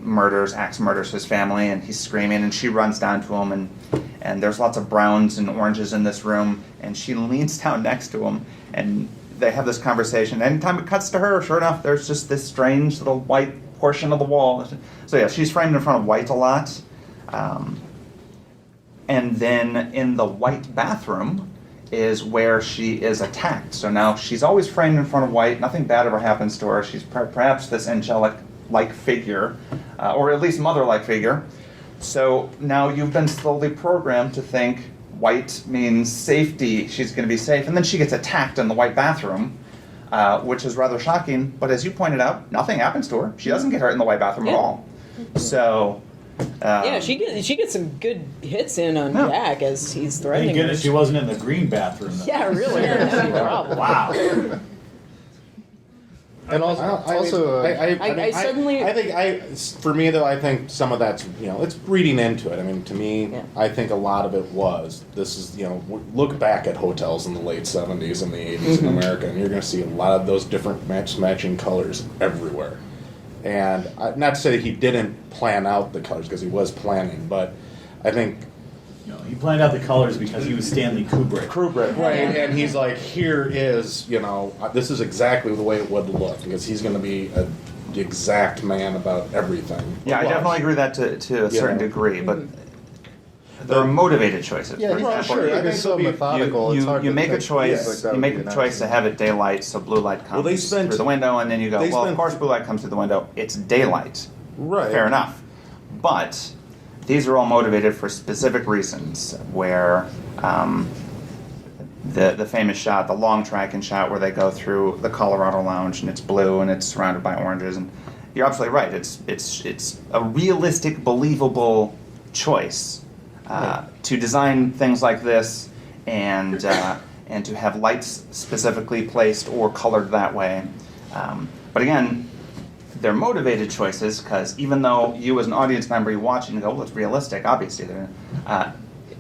Speaker 6: axe murders his family, and he's screaming, and she runs down to him, and there's lots of browns and oranges in this room, and she leans down next to him, and they have this conversation. Anytime it cuts to her, sure enough, there's just this strange little white portion of the wall. So yeah, she's framed in front of white a lot. And then in the white bathroom is where she is attacked. So now she's always framed in front of white. Nothing bad ever happens to her. She's perhaps this angelic-like figure, or at least mother-like figure. So now you've been slowly programmed to think white means safety. She's going to be safe. And then she gets attacked in the white bathroom, which is rather shocking. But as you pointed out, nothing happens to her. She doesn't get hurt in the white bathroom at all. So...
Speaker 3: yeah, she gets some good hits in on
Speaker 6: Yeah.
Speaker 3: Jack as he's
Speaker 1: Thank
Speaker 3: threatening her.
Speaker 1: goodness she wasn't in the green bathroom. Though.
Speaker 3: Yeah, really. That's the problem.
Speaker 1: Wow.
Speaker 9: And also,
Speaker 2: For me though, I think some of that's, it's reading into it. I mean, to me,
Speaker 3: Yeah.
Speaker 2: I think a lot of it was, this is, look back at hotels in the late 70s and the 80s in America, and you're going to see a lot of those different matching colors everywhere. And not to say that he didn't plan out the colors, because he was planning, but I think...
Speaker 1: He planned out the colors because he was Stanley Kubrick.
Speaker 2: Right, and he's like, here is, this is exactly the way it would look, because he's going to be the exact man about everything.
Speaker 6: Yeah, I definitely agree with that to a certain degree, but there are motivated choices.
Speaker 9: yeah,
Speaker 6: For
Speaker 9: he's
Speaker 6: example,
Speaker 9: sure.
Speaker 2: I
Speaker 9: It's
Speaker 2: think
Speaker 9: so
Speaker 2: it'll be-
Speaker 9: methodical. It's hard
Speaker 6: you
Speaker 9: to
Speaker 6: make a
Speaker 9: think-
Speaker 6: choice.
Speaker 9: like that
Speaker 6: You
Speaker 9: would
Speaker 6: make
Speaker 9: be
Speaker 6: a
Speaker 9: an
Speaker 6: choice to
Speaker 9: accident.
Speaker 6: have it daylight, so blue light comes
Speaker 2: they spent-
Speaker 6: through the window, and then you go,
Speaker 2: they
Speaker 6: well, of
Speaker 2: spent-
Speaker 6: course blue light comes through the window. It's daylight.
Speaker 2: Right.
Speaker 6: Fair enough. But these are all motivated for specific reasons. Where the famous shot, the long tracking shot, where they go through the Colorado Lounge and it's blue and it's surrounded by oranges, and you're absolutely right. It's a realistic, believable choice. To design things like this and to have lights specifically placed or colored that way. But again, they're motivated choices because even though you as an audience member, you watch it and go, well, it's realistic, obviously.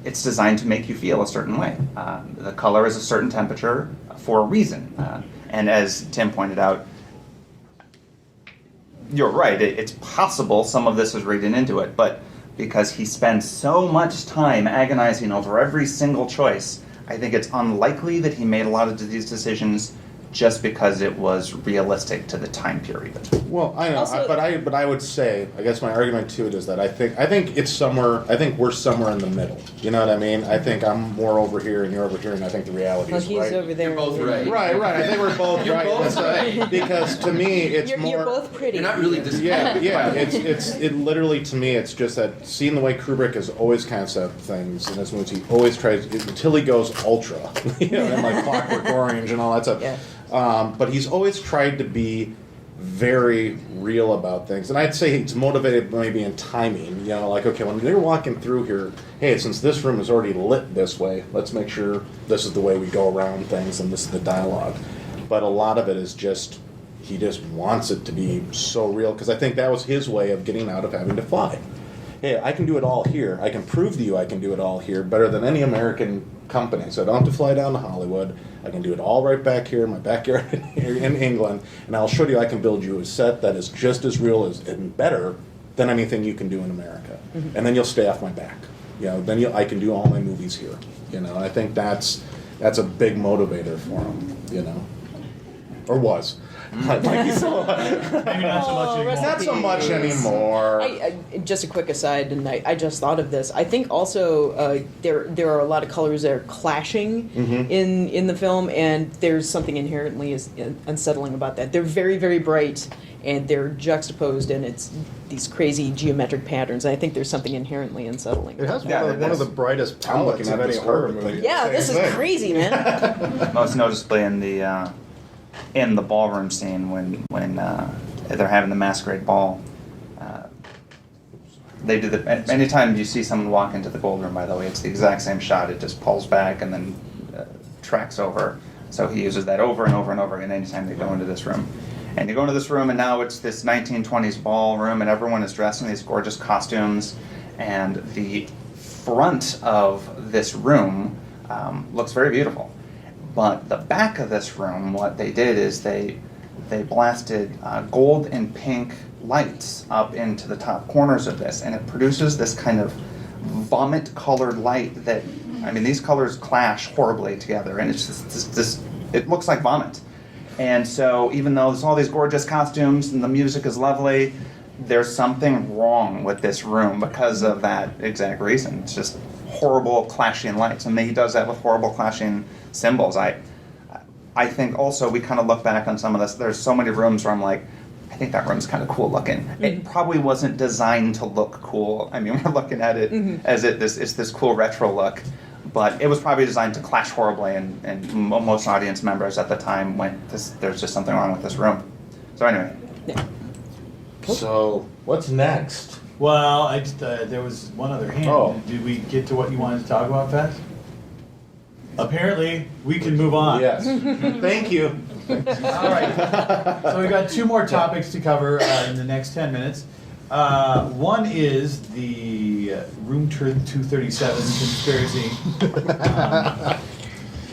Speaker 6: It's designed to make you feel a certain way. The color is a certain temperature for a reason. And as Tim pointed out, you're right, it's possible some of this is reading into it, but because he spends so much time agonizing over every single choice, I think it's unlikely that he made a lot of these decisions just because it was realistic to the time period.
Speaker 2: Well, I know,
Speaker 3: Also-
Speaker 2: but I would say, I guess my argument to it is that I think it's somewhere. I think we're somewhere in the middle. You know what I mean? I think I'm more over here and you're over here, and I think the reality
Speaker 3: Well,
Speaker 2: is
Speaker 3: he's
Speaker 2: right.
Speaker 3: over there.
Speaker 7: You're both right.
Speaker 2: Right. I think we're both
Speaker 7: You're
Speaker 2: right.
Speaker 7: both right.
Speaker 2: Because to me, it's
Speaker 3: You're,
Speaker 2: more.
Speaker 3: you're both pretty.
Speaker 7: You're not really disagreeing.
Speaker 2: Yeah. It literally, to me, it's just that seeing the way Kubrick has always kind of set up things in his movies. He always tries until he goes ultra, and like Clockwork Orange and all that stuff.
Speaker 3: Yeah.
Speaker 2: But he's always tried to be very real about things, and I'd say he's motivated maybe in timing. Like, okay, when they're walking through here, hey, since this room is already lit this way, let's make sure this is the way we go around things, and this is the dialogue. But a lot of it is just he just wants it to be so real, because I think that was his way of getting out of having to fly. Hey, I can do it all here. I can prove to you I can do it all here better than any American company. So I don't have to fly down to Hollywood. I can do it all right back here in my backyard in England, and I'll show you I can build you a set that is just as real as and better than anything you can do in America. Mm-hmm. And then you'll stay off my back. Then I can do all my movies here. And I think that's a big motivator for him. Or was.
Speaker 1: Maybe not so much anymore.
Speaker 2: Not so much anymore.
Speaker 3: Just a quick aside, and I just thought of this. I think also there are a lot of colors that are clashing in the film, and there's something inherently unsettling about that. They're very, very bright, and they're juxtaposed, and it's these crazy geometric patterns. I think there's something inherently unsettling.
Speaker 9: It has
Speaker 6: Yeah,
Speaker 9: one of the brightest palettes
Speaker 2: looking
Speaker 9: of
Speaker 2: at
Speaker 9: any
Speaker 2: this
Speaker 9: horror
Speaker 2: carpet
Speaker 9: movie.
Speaker 2: thing.
Speaker 3: Yeah, this is
Speaker 2: Same thing.
Speaker 3: crazy, man.
Speaker 6: Most noticeably in the ballroom scene when they're having the masquerade ball. They do anytime you see someone walk into the gold room, by the way, it's the exact same shot. It just pulls back and then tracks over. So he uses that over and over and over again anytime they go into this room. And you go into this room, and now it's this 1920s ballroom, and everyone is dressed in these gorgeous costumes. And the front of this room looks very beautiful. But the back of this room, what they did is they blasted gold and pink lights up into the top corners of this, and it produces this kind of vomit-colored light that, I mean, these colors clash horribly together, and it's just this it looks like vomit. And so even though there's all these gorgeous costumes and the music is lovely, there's something wrong with this room because of that exact reason. It's just horrible clashing lights, and he does that with horrible clashing symbols. I think also we kind of look back on some of this. There's so many rooms where I'm like, I think that room's kind of cool looking. It probably wasn't designed to look cool. I mean, we're looking at it as it's this cool retro look, but it was probably designed to clash horribly, and most audience members at the time went, there's just something wrong with this room. So anyway.
Speaker 3: Yeah.
Speaker 2: So what's next?
Speaker 1: Well, there was one other hand.
Speaker 2: Oh.
Speaker 1: Did we get to what you wanted to talk about, Fast? Apparently, we can move on.
Speaker 2: Yes. Thank you.
Speaker 1: All right. So we've got two more topics to cover in the next 10 minutes. One is the Room 237 conspiracy.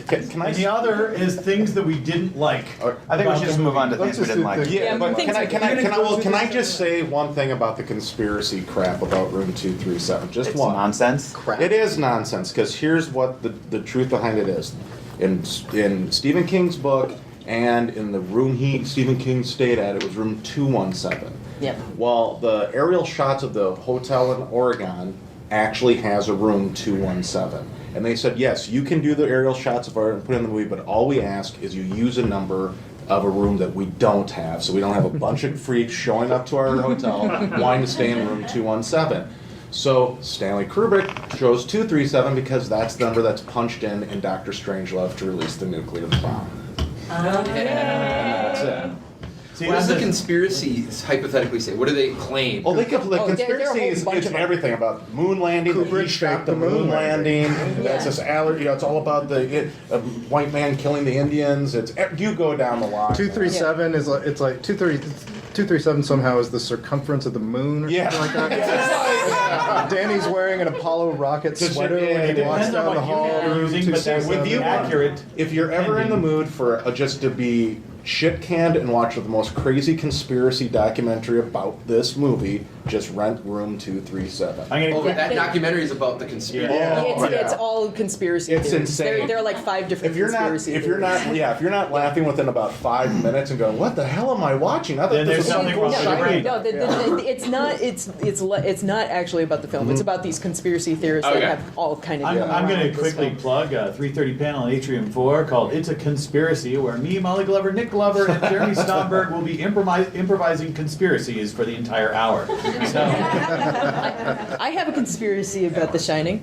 Speaker 2: Can I?
Speaker 1: And the other is things that we didn't like.
Speaker 6: I think we
Speaker 1: about
Speaker 6: should
Speaker 1: the
Speaker 6: just move on to
Speaker 1: movie.
Speaker 6: things we didn't like.
Speaker 2: Yeah, but
Speaker 3: things
Speaker 2: can I just say one thing about the conspiracy crap about Room 237? Just
Speaker 6: It's
Speaker 2: one.
Speaker 6: nonsense.
Speaker 2: It is nonsense, because here's what the truth behind it is. In Stephen King's book and in the room Stephen King stayed at, it was Room 217.
Speaker 3: Yep.
Speaker 2: Well, the aerial shots of the hotel in Oregon actually has a Room 217. And they said, yes, you can do the aerial shots of art and put it in the movie, but all we ask is you use a number of a room that we don't have, so we don't have a bunch of freaks showing up to our hotel wanting to stay in Room 217. So Stanley Kubrick chose 237 because that's the number that's punched in Dr. Strangelove to release the nuclear bomb. And that's it.
Speaker 1: See,
Speaker 7: What does the
Speaker 1: I'm just-
Speaker 7: conspiracy hypothetically say? What do they claim?
Speaker 2: Well, the
Speaker 3: there are a
Speaker 2: conspiracy
Speaker 3: whole
Speaker 2: is
Speaker 3: bunch
Speaker 2: it's
Speaker 3: of them.
Speaker 2: everything about moon landing. that
Speaker 9: Kubrick
Speaker 2: he shot
Speaker 9: faked
Speaker 2: the
Speaker 9: the
Speaker 2: moon
Speaker 9: moon
Speaker 2: landing.
Speaker 9: landing.
Speaker 2: That's this allergy. It's all about the white man killing the Indians. It's you go down the line.
Speaker 9: 237 is like, it's like 237 somehow is the circumference of the moon or
Speaker 2: Yeah.
Speaker 9: something like that. Danny's wearing an Apollo rocket
Speaker 2: Just-
Speaker 9: sweater
Speaker 2: yeah,
Speaker 9: when
Speaker 2: it
Speaker 9: he walks
Speaker 1: Depends on
Speaker 9: down the
Speaker 1: what
Speaker 9: hall.
Speaker 1: unit you're using, but that's
Speaker 2: With you
Speaker 1: accurate.
Speaker 2: If you're ever in the mood for just to be shit-canned and watch the most crazy conspiracy documentary about this movie, just rent Room 237.
Speaker 1: I'm
Speaker 7: Oh,
Speaker 1: gonna.
Speaker 7: that documentary is about the conspiracy.
Speaker 2: Yeah.
Speaker 3: It's all conspiracy
Speaker 2: It's
Speaker 3: theories.
Speaker 2: insane.
Speaker 3: There are like 5 different
Speaker 2: If you're not,
Speaker 3: conspiracy
Speaker 2: if you're
Speaker 3: theories.
Speaker 2: not, yeah, if you're not laughing within about 5 minutes and going, "What the hell am I watching?" I thought
Speaker 1: Then
Speaker 2: this
Speaker 1: there's
Speaker 2: was
Speaker 1: something wrong with your brain.
Speaker 3: No, it's not. It's not actually about the film. It's about these conspiracy theorists
Speaker 7: Okay.
Speaker 3: that have all kind of.
Speaker 1: I'm going to
Speaker 3: this
Speaker 1: quickly
Speaker 3: film.
Speaker 1: plug a 3:30 panel in Atrium 4 called "It's a Conspiracy," where me, Molly Glover, Nick Glover, and Jeremy Stomberg will be improvising conspiracies for the entire hour. So,
Speaker 3: I have a conspiracy about The Shining.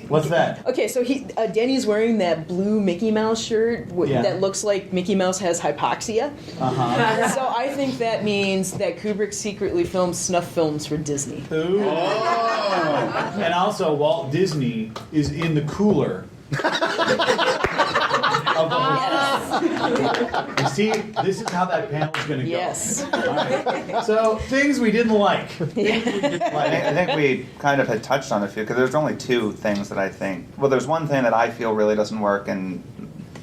Speaker 1: what's that?
Speaker 3: Okay, so Danny's wearing that blue Mickey Mouse shirt
Speaker 1: Yeah.
Speaker 3: that looks like Mickey Mouse has hypoxia.
Speaker 1: Uh-huh.
Speaker 3: So I think that means that Kubrick secretly filmed snuff films for Disney.
Speaker 1: Ooh. And also, Walt Disney is in the cooler. Of the hotel. You see, this is how that panel is going to go.
Speaker 3: Yes.
Speaker 1: All right. So, things we didn't like. Things we didn't like.
Speaker 6: I think we kind of had touched on a few, because there's only 2 things that I think. Well, there's one thing that I feel really doesn't work, and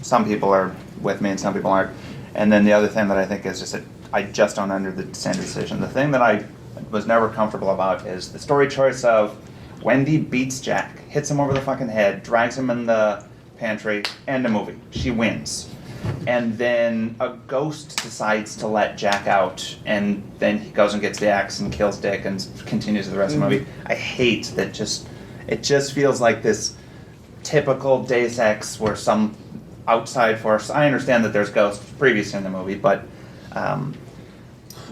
Speaker 6: some people are with me and some people aren't. And then the other thing that I think is just that I just don't understand the decision. The thing that I was never comfortable about is the story choice of Wendy beats Jack, hits him over the fucking head, drags him in the pantry, end the movie. She wins. And then a ghost decides to let Jack out, and then he goes and gets the axe and kills Dick and continues the rest of the movie. I hate that. It just feels like this typical Deus Ex where some outside force. I understand that there's ghosts previously in the movie, but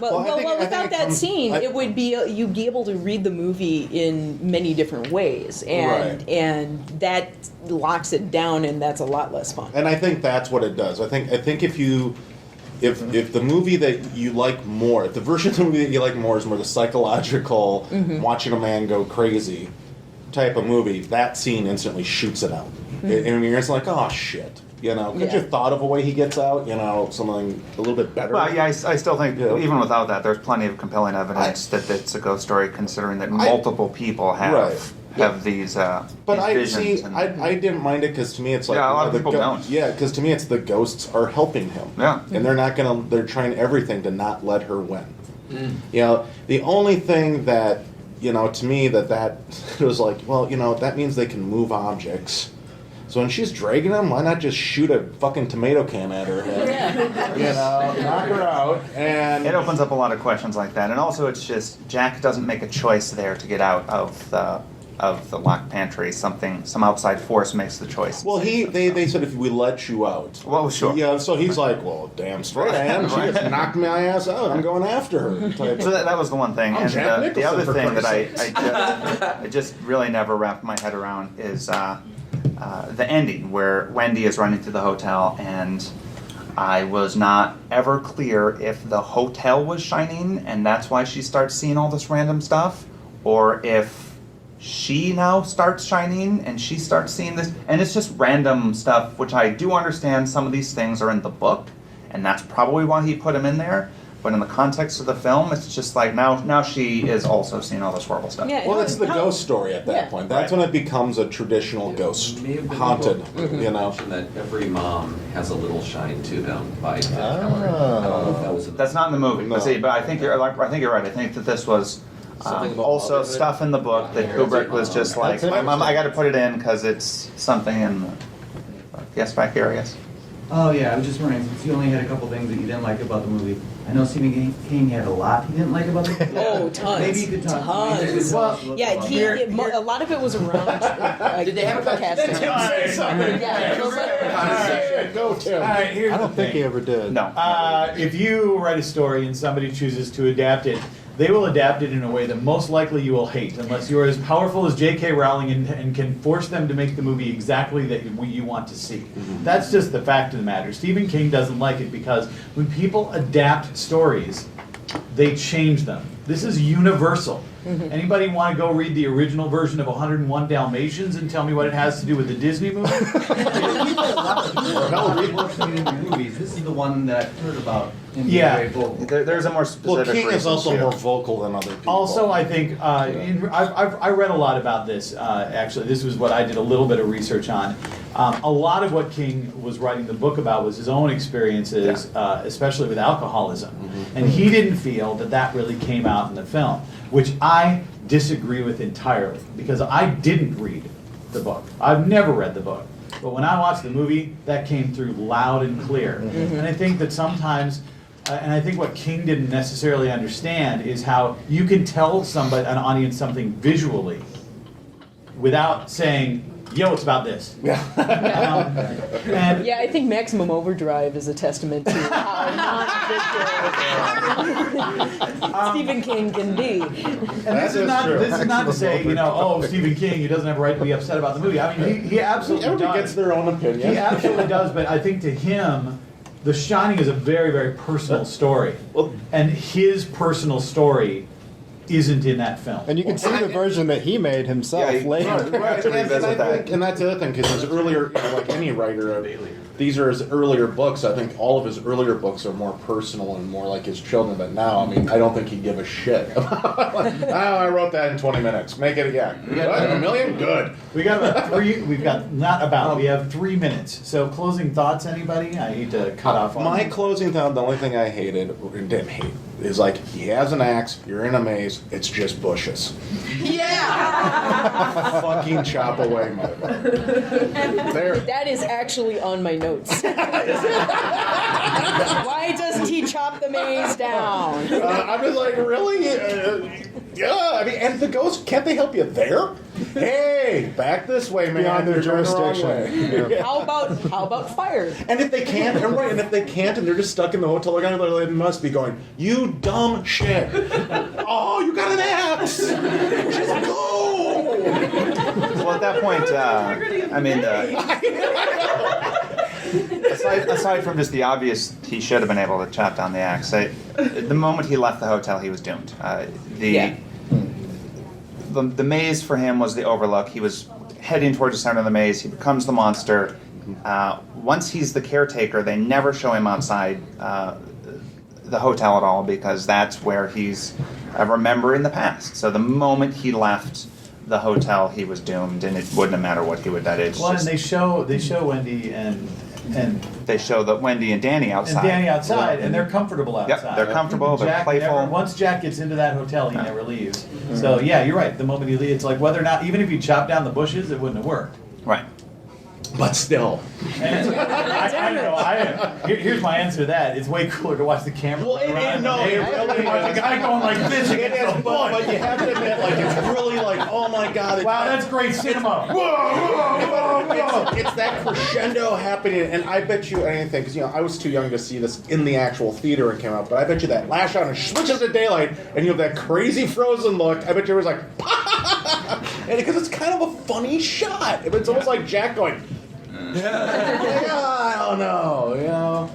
Speaker 3: Well,
Speaker 2: Well, I think
Speaker 3: without
Speaker 2: it
Speaker 3: that
Speaker 2: comes-
Speaker 3: scene,
Speaker 2: I-
Speaker 3: it would be you'd be able to read the movie in many different ways, and
Speaker 2: Right.
Speaker 3: and that locks it down, and that's a lot less fun.
Speaker 2: And I think that's what it does. I think if the movie that you like more, if the version of the movie that you like more is more the psychological, watching a man go crazy type of movie, that scene instantly shoots it out. And you're just like, oh shit. You know, could
Speaker 3: Yeah.
Speaker 2: you have thought of a way he gets out? You know, something a little bit better.
Speaker 6: well, yeah, I still think
Speaker 2: Yeah.
Speaker 6: even without that, there's plenty of compelling evidence that it's a ghost story, considering that multiple people have
Speaker 2: Right.
Speaker 6: these.
Speaker 2: But
Speaker 6: these
Speaker 2: I
Speaker 6: visions
Speaker 2: see.
Speaker 6: and-
Speaker 2: I didn't mind it because to me it's like
Speaker 6: Yeah, a lot
Speaker 2: you
Speaker 6: of
Speaker 2: know,
Speaker 6: people don't.
Speaker 2: Yeah, because to me it's the ghosts are helping him.
Speaker 6: Yeah.
Speaker 2: and they're not gonna. They're trying everything to not let her win. You know, the only thing that, you know, to me that it was like, well, you know, that means they can move objects. So when she's dragging them, why not just shoot a fucking tomato can at her head? You know, knock her out, and
Speaker 6: It opens up a lot of questions like that, and also it's just Jack doesn't make a choice there to get out of the locked pantry. Some outside force makes the choice.
Speaker 2: Well, they said if we let you out.
Speaker 6: Well, sure.
Speaker 2: Yeah, so he's like, well, damn straight I am. She just knocked my ass out. I'm going after her. Type
Speaker 6: So that was the one thing,
Speaker 2: I'm
Speaker 6: and
Speaker 2: Jack
Speaker 6: the
Speaker 2: Nicholson,
Speaker 6: other
Speaker 2: for
Speaker 6: thing that
Speaker 2: Christ's
Speaker 6: I just really never wrapped my head around is the ending where Wendy is running to the hotel, and I was not ever clear if the hotel was shining and that's why she starts seeing all this random stuff, or if she now starts shining and she starts seeing this, and it's just random stuff, which I do understand some of these things are in the book, and that's probably why he put them in there. But in the context of the film, it's just like now she is also seeing all this horrible stuff.
Speaker 3: Yeah,
Speaker 2: Well, it's the ghost story at that
Speaker 3: Yeah.
Speaker 2: point. That's when it becomes a traditional ghost,
Speaker 11: May have been
Speaker 2: haunted.
Speaker 11: the
Speaker 2: You know.
Speaker 11: mention that every mom has a little shine to them by Keller.
Speaker 2: Ah.
Speaker 11: I don't know if that was in the
Speaker 6: That's not in the movie.
Speaker 2: No.
Speaker 6: But I think you're right. I think that this was
Speaker 11: Something about
Speaker 6: also
Speaker 11: motherhood.
Speaker 6: stuff in the book that Kubrick was just like,
Speaker 9: That's interesting.
Speaker 6: I got to put it in because it's something in the. Yes, back here, I guess.
Speaker 12: Oh yeah, I was just wondering, since you only had a couple things that you didn't like about the movie, I know Stephen King had a lot he didn't like about the movie.
Speaker 3: Oh, tons.
Speaker 12: Maybe you could talk.
Speaker 3: Tons.
Speaker 12: maybe you could tell us a little
Speaker 3: Yeah,
Speaker 12: about
Speaker 3: he,
Speaker 12: it.
Speaker 3: a lot of it was around.
Speaker 7: Did they have a
Speaker 3: casting?
Speaker 2: Say something.
Speaker 3: Yeah,
Speaker 2: Go, Tim.
Speaker 1: All right, here's
Speaker 9: I
Speaker 1: the
Speaker 9: don't think
Speaker 1: thing.
Speaker 9: he ever did.
Speaker 6: No.
Speaker 1: If you write a story and somebody chooses to adapt it, they will adapt it in a way that most likely you will hate, unless you're as powerful as J.K. Rowling and can force them to make the movie exactly that you want to see. That's just the fact of the matter. Stephen King doesn't like it because when people adapt stories, they change them. This is universal. Anybody want to go read the original version of 101 Dalmatians and tell me what it has to do with the Disney movie?
Speaker 12: Movies. This is the one that I've heard about. In
Speaker 1: Yeah.
Speaker 12: the very vocal.
Speaker 6: There's a more specific.
Speaker 2: Well, King is
Speaker 6: reason,
Speaker 2: also
Speaker 6: too.
Speaker 2: more vocal than other people.
Speaker 1: Also, I think I read a lot about this. Actually, this was what I did a little bit of research on. A lot of what King was writing the book about was his own experiences, especially with alcoholism, and he didn't feel that that really came out in the film, which I disagree with entirely because I didn't read the book. I've never read the book, but when I watched the movie, that came through loud and clear. And I think that sometimes. And I think what King didn't necessarily understand is how you can tell an audience something visually without saying, yo, it's about this. And
Speaker 3: Yeah, I think Maximum Overdrive is a testament to how Stephen King can be.
Speaker 1: And this is not to say, oh, Stephen King, he doesn't have a right to be upset about the movie. I mean, he absolutely
Speaker 2: Everybody
Speaker 1: does.
Speaker 2: gets their own opinion.
Speaker 1: He absolutely does, but I think to him, The Shining is a very, very personal story. And his personal story isn't in that film.
Speaker 9: And you can see the version that he made himself
Speaker 6: Yeah,
Speaker 9: later.
Speaker 2: Right,
Speaker 6: to
Speaker 2: and
Speaker 6: revisit
Speaker 2: I
Speaker 6: that.
Speaker 2: think, and that's the other thing, because his earlier, like any writer, these are his earlier books. I think all of his earlier books are more personal and more like his children. But now, I mean, I don't think he'd give a shit. I wrote that in 20 minutes. Make it, yeah. What, $1 million? Good.
Speaker 1: We have 3 minutes. So closing thoughts, anybody? I need to cut off on
Speaker 2: My closing thought, the only thing I hated, or didn't hate, is like, he has an axe, you're in a maze, it's just bushes.
Speaker 7: Yeah!
Speaker 2: Fucking chop away, motherfucker. There.
Speaker 3: That is actually on my notes. Why doesn't he chop the maze down?
Speaker 2: I'm just like, really? Yeah, I mean, and the ghosts, can't they help you there? Hey, back this way, man.
Speaker 9: Beyond their
Speaker 2: You're going the wrong
Speaker 9: jurisdiction.
Speaker 2: way.
Speaker 9: Yeah.
Speaker 3: How about fire?
Speaker 2: And if they can't, and they're just stuck in the hotel, they must be going, you dumb shit. Oh, you got an axe. Just go.
Speaker 6: Well, at that point, I mean, aside from just the obvious, he should have been able to chop down the axe. The moment he left the hotel, he was doomed. The maze for him was the overlook. He was heading towards the center of the maze. He becomes the monster. Once he's the caretaker, they never show him outside the hotel at all because that's where he's remembering the past. So the moment he left the hotel, he was doomed, and it wouldn't have mattered what he would. That is.
Speaker 1: Well, and they show Wendy and And
Speaker 6: They show that Wendy and Danny outside.
Speaker 1: And Danny outside, and they're comfortable outside.
Speaker 6: Yep, they're comfortable, they're
Speaker 1: Jack
Speaker 6: playful.
Speaker 1: never- once Jack gets into that hotel, he never leaves. So yeah, you're right. The moment he leaves, it's like whether or not, even if you chop down the bushes, it wouldn't have worked.
Speaker 6: Right.
Speaker 2: But still.
Speaker 1: And I don't know. Here's my answer to that. It's way cooler to watch the camera.
Speaker 2: Well,
Speaker 1: watch the guy going like this
Speaker 2: It
Speaker 1: against
Speaker 2: is,
Speaker 1: the
Speaker 2: but
Speaker 1: bush.
Speaker 2: you have to admit, like, it's really like, oh my god. It's
Speaker 1: Wow, that's great cinema.
Speaker 2: It's that crescendo happening, and I bet you anything, because I was too young to see this in the actual theater when it came out, but I bet you that lash out and switches to daylight, and you have that crazy frozen look. I bet you it was like, and because it's kind of a funny shot. It's almost like Jack going, I don't know,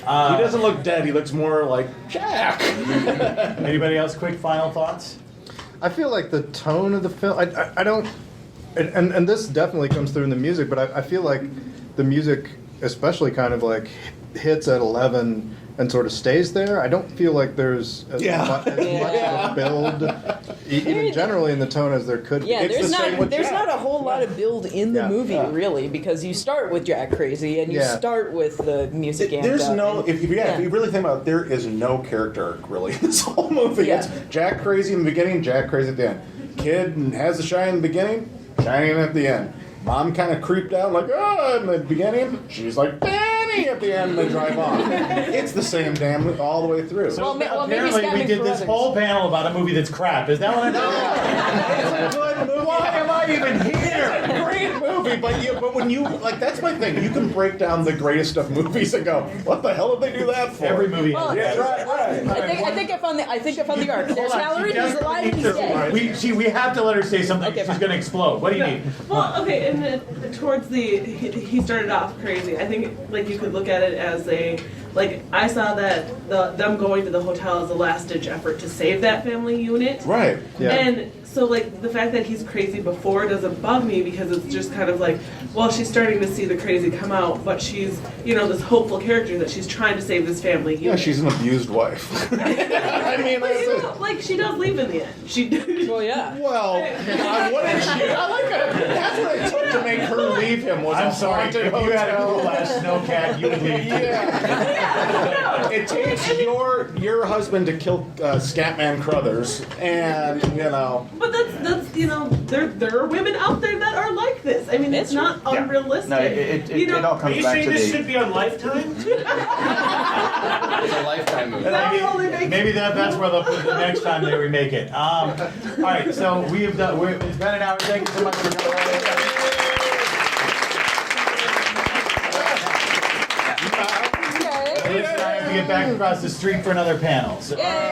Speaker 2: he doesn't look dead. He looks more like Jack.
Speaker 1: Anybody else? Quick final thoughts.
Speaker 9: I feel like the tone of the film. I don't, and this definitely comes through in the music. But I feel like the music, especially, kind of like hits at 11 and sort of stays there. I don't feel like there's as much of a build, even generally in the tone as there could be.
Speaker 3: Yeah,
Speaker 2: It's the
Speaker 3: there's
Speaker 2: same
Speaker 3: not
Speaker 2: with
Speaker 3: a whole lot of build in the movie really, because you start with Jack Crazy and you start with the music.
Speaker 2: There's no, if you really think about it, there is no character arc really in this whole movie.
Speaker 3: Yeah.
Speaker 2: It's Jack Crazy in the beginning, Jack Crazy at the end. Kid has the shine in the beginning, shining at the end. Mom kind of creeped out like, oh, in the beginning. She's like, Danny at the end, and they drive off. It's the same damn all the way through.
Speaker 1: So
Speaker 3: maybe
Speaker 1: apparently
Speaker 3: Scott
Speaker 1: we did this
Speaker 3: McBrothers.
Speaker 1: whole panel about a movie that's crap. Is that what I'm doing?
Speaker 2: It's a good movie.
Speaker 1: Why am I even
Speaker 2: It's
Speaker 1: here?
Speaker 2: a great movie, but when you like, that's my thing. You can break down the greatest of movies and go, what the hell did they do that for?
Speaker 1: Every movie has
Speaker 3: Well,
Speaker 1: that.
Speaker 2: right.
Speaker 3: I think I found the arc. There's
Speaker 1: Hold on,
Speaker 3: Mallory.
Speaker 1: she
Speaker 3: He's alive and he's dead.
Speaker 1: We have to let her say something.
Speaker 3: Okay,
Speaker 1: She's
Speaker 3: fine.
Speaker 1: going to explode. What do you need?
Speaker 13: Well, okay, and then towards he started off crazy. I think like you could look at it as I saw that them going to the hotel as a last ditch effort to save that family unit.
Speaker 2: Right.
Speaker 9: Yeah.
Speaker 13: And so like the fact that he's crazy before doesn't bug me because it's just kind of like, well, she's starting to see the crazy come out, but she's this hopeful character that she's trying to save this family unit.
Speaker 2: Yeah, she's an abused wife. I mean,
Speaker 13: But
Speaker 2: that's it.
Speaker 13: like she does leave in the end. She
Speaker 3: Well, yeah.
Speaker 2: Well, what did she? I like that. That's what it took to make her leave him. Was
Speaker 1: I'm
Speaker 2: a
Speaker 1: sorry. If
Speaker 2: haunted
Speaker 1: you had a
Speaker 2: hotel.
Speaker 1: cool ass snowcat, you would leave.
Speaker 2: Yeah. It takes your husband to kill Scatman Crothers, and
Speaker 13: But that's there are women out there that are like this. I mean, it's not
Speaker 6: Yeah.
Speaker 13: unrealistic.
Speaker 6: No, it all
Speaker 10: Are
Speaker 6: comes
Speaker 10: you
Speaker 6: back
Speaker 10: saying
Speaker 6: to
Speaker 10: this
Speaker 6: the.
Speaker 10: should be on Lifetime?
Speaker 7: It's a Lifetime movie.
Speaker 1: Maybe that's where the next time they remake it. All right, so we have done. It's been an hour. Thank you so much for coming. Listen, I have to get back across the street for another panel. So.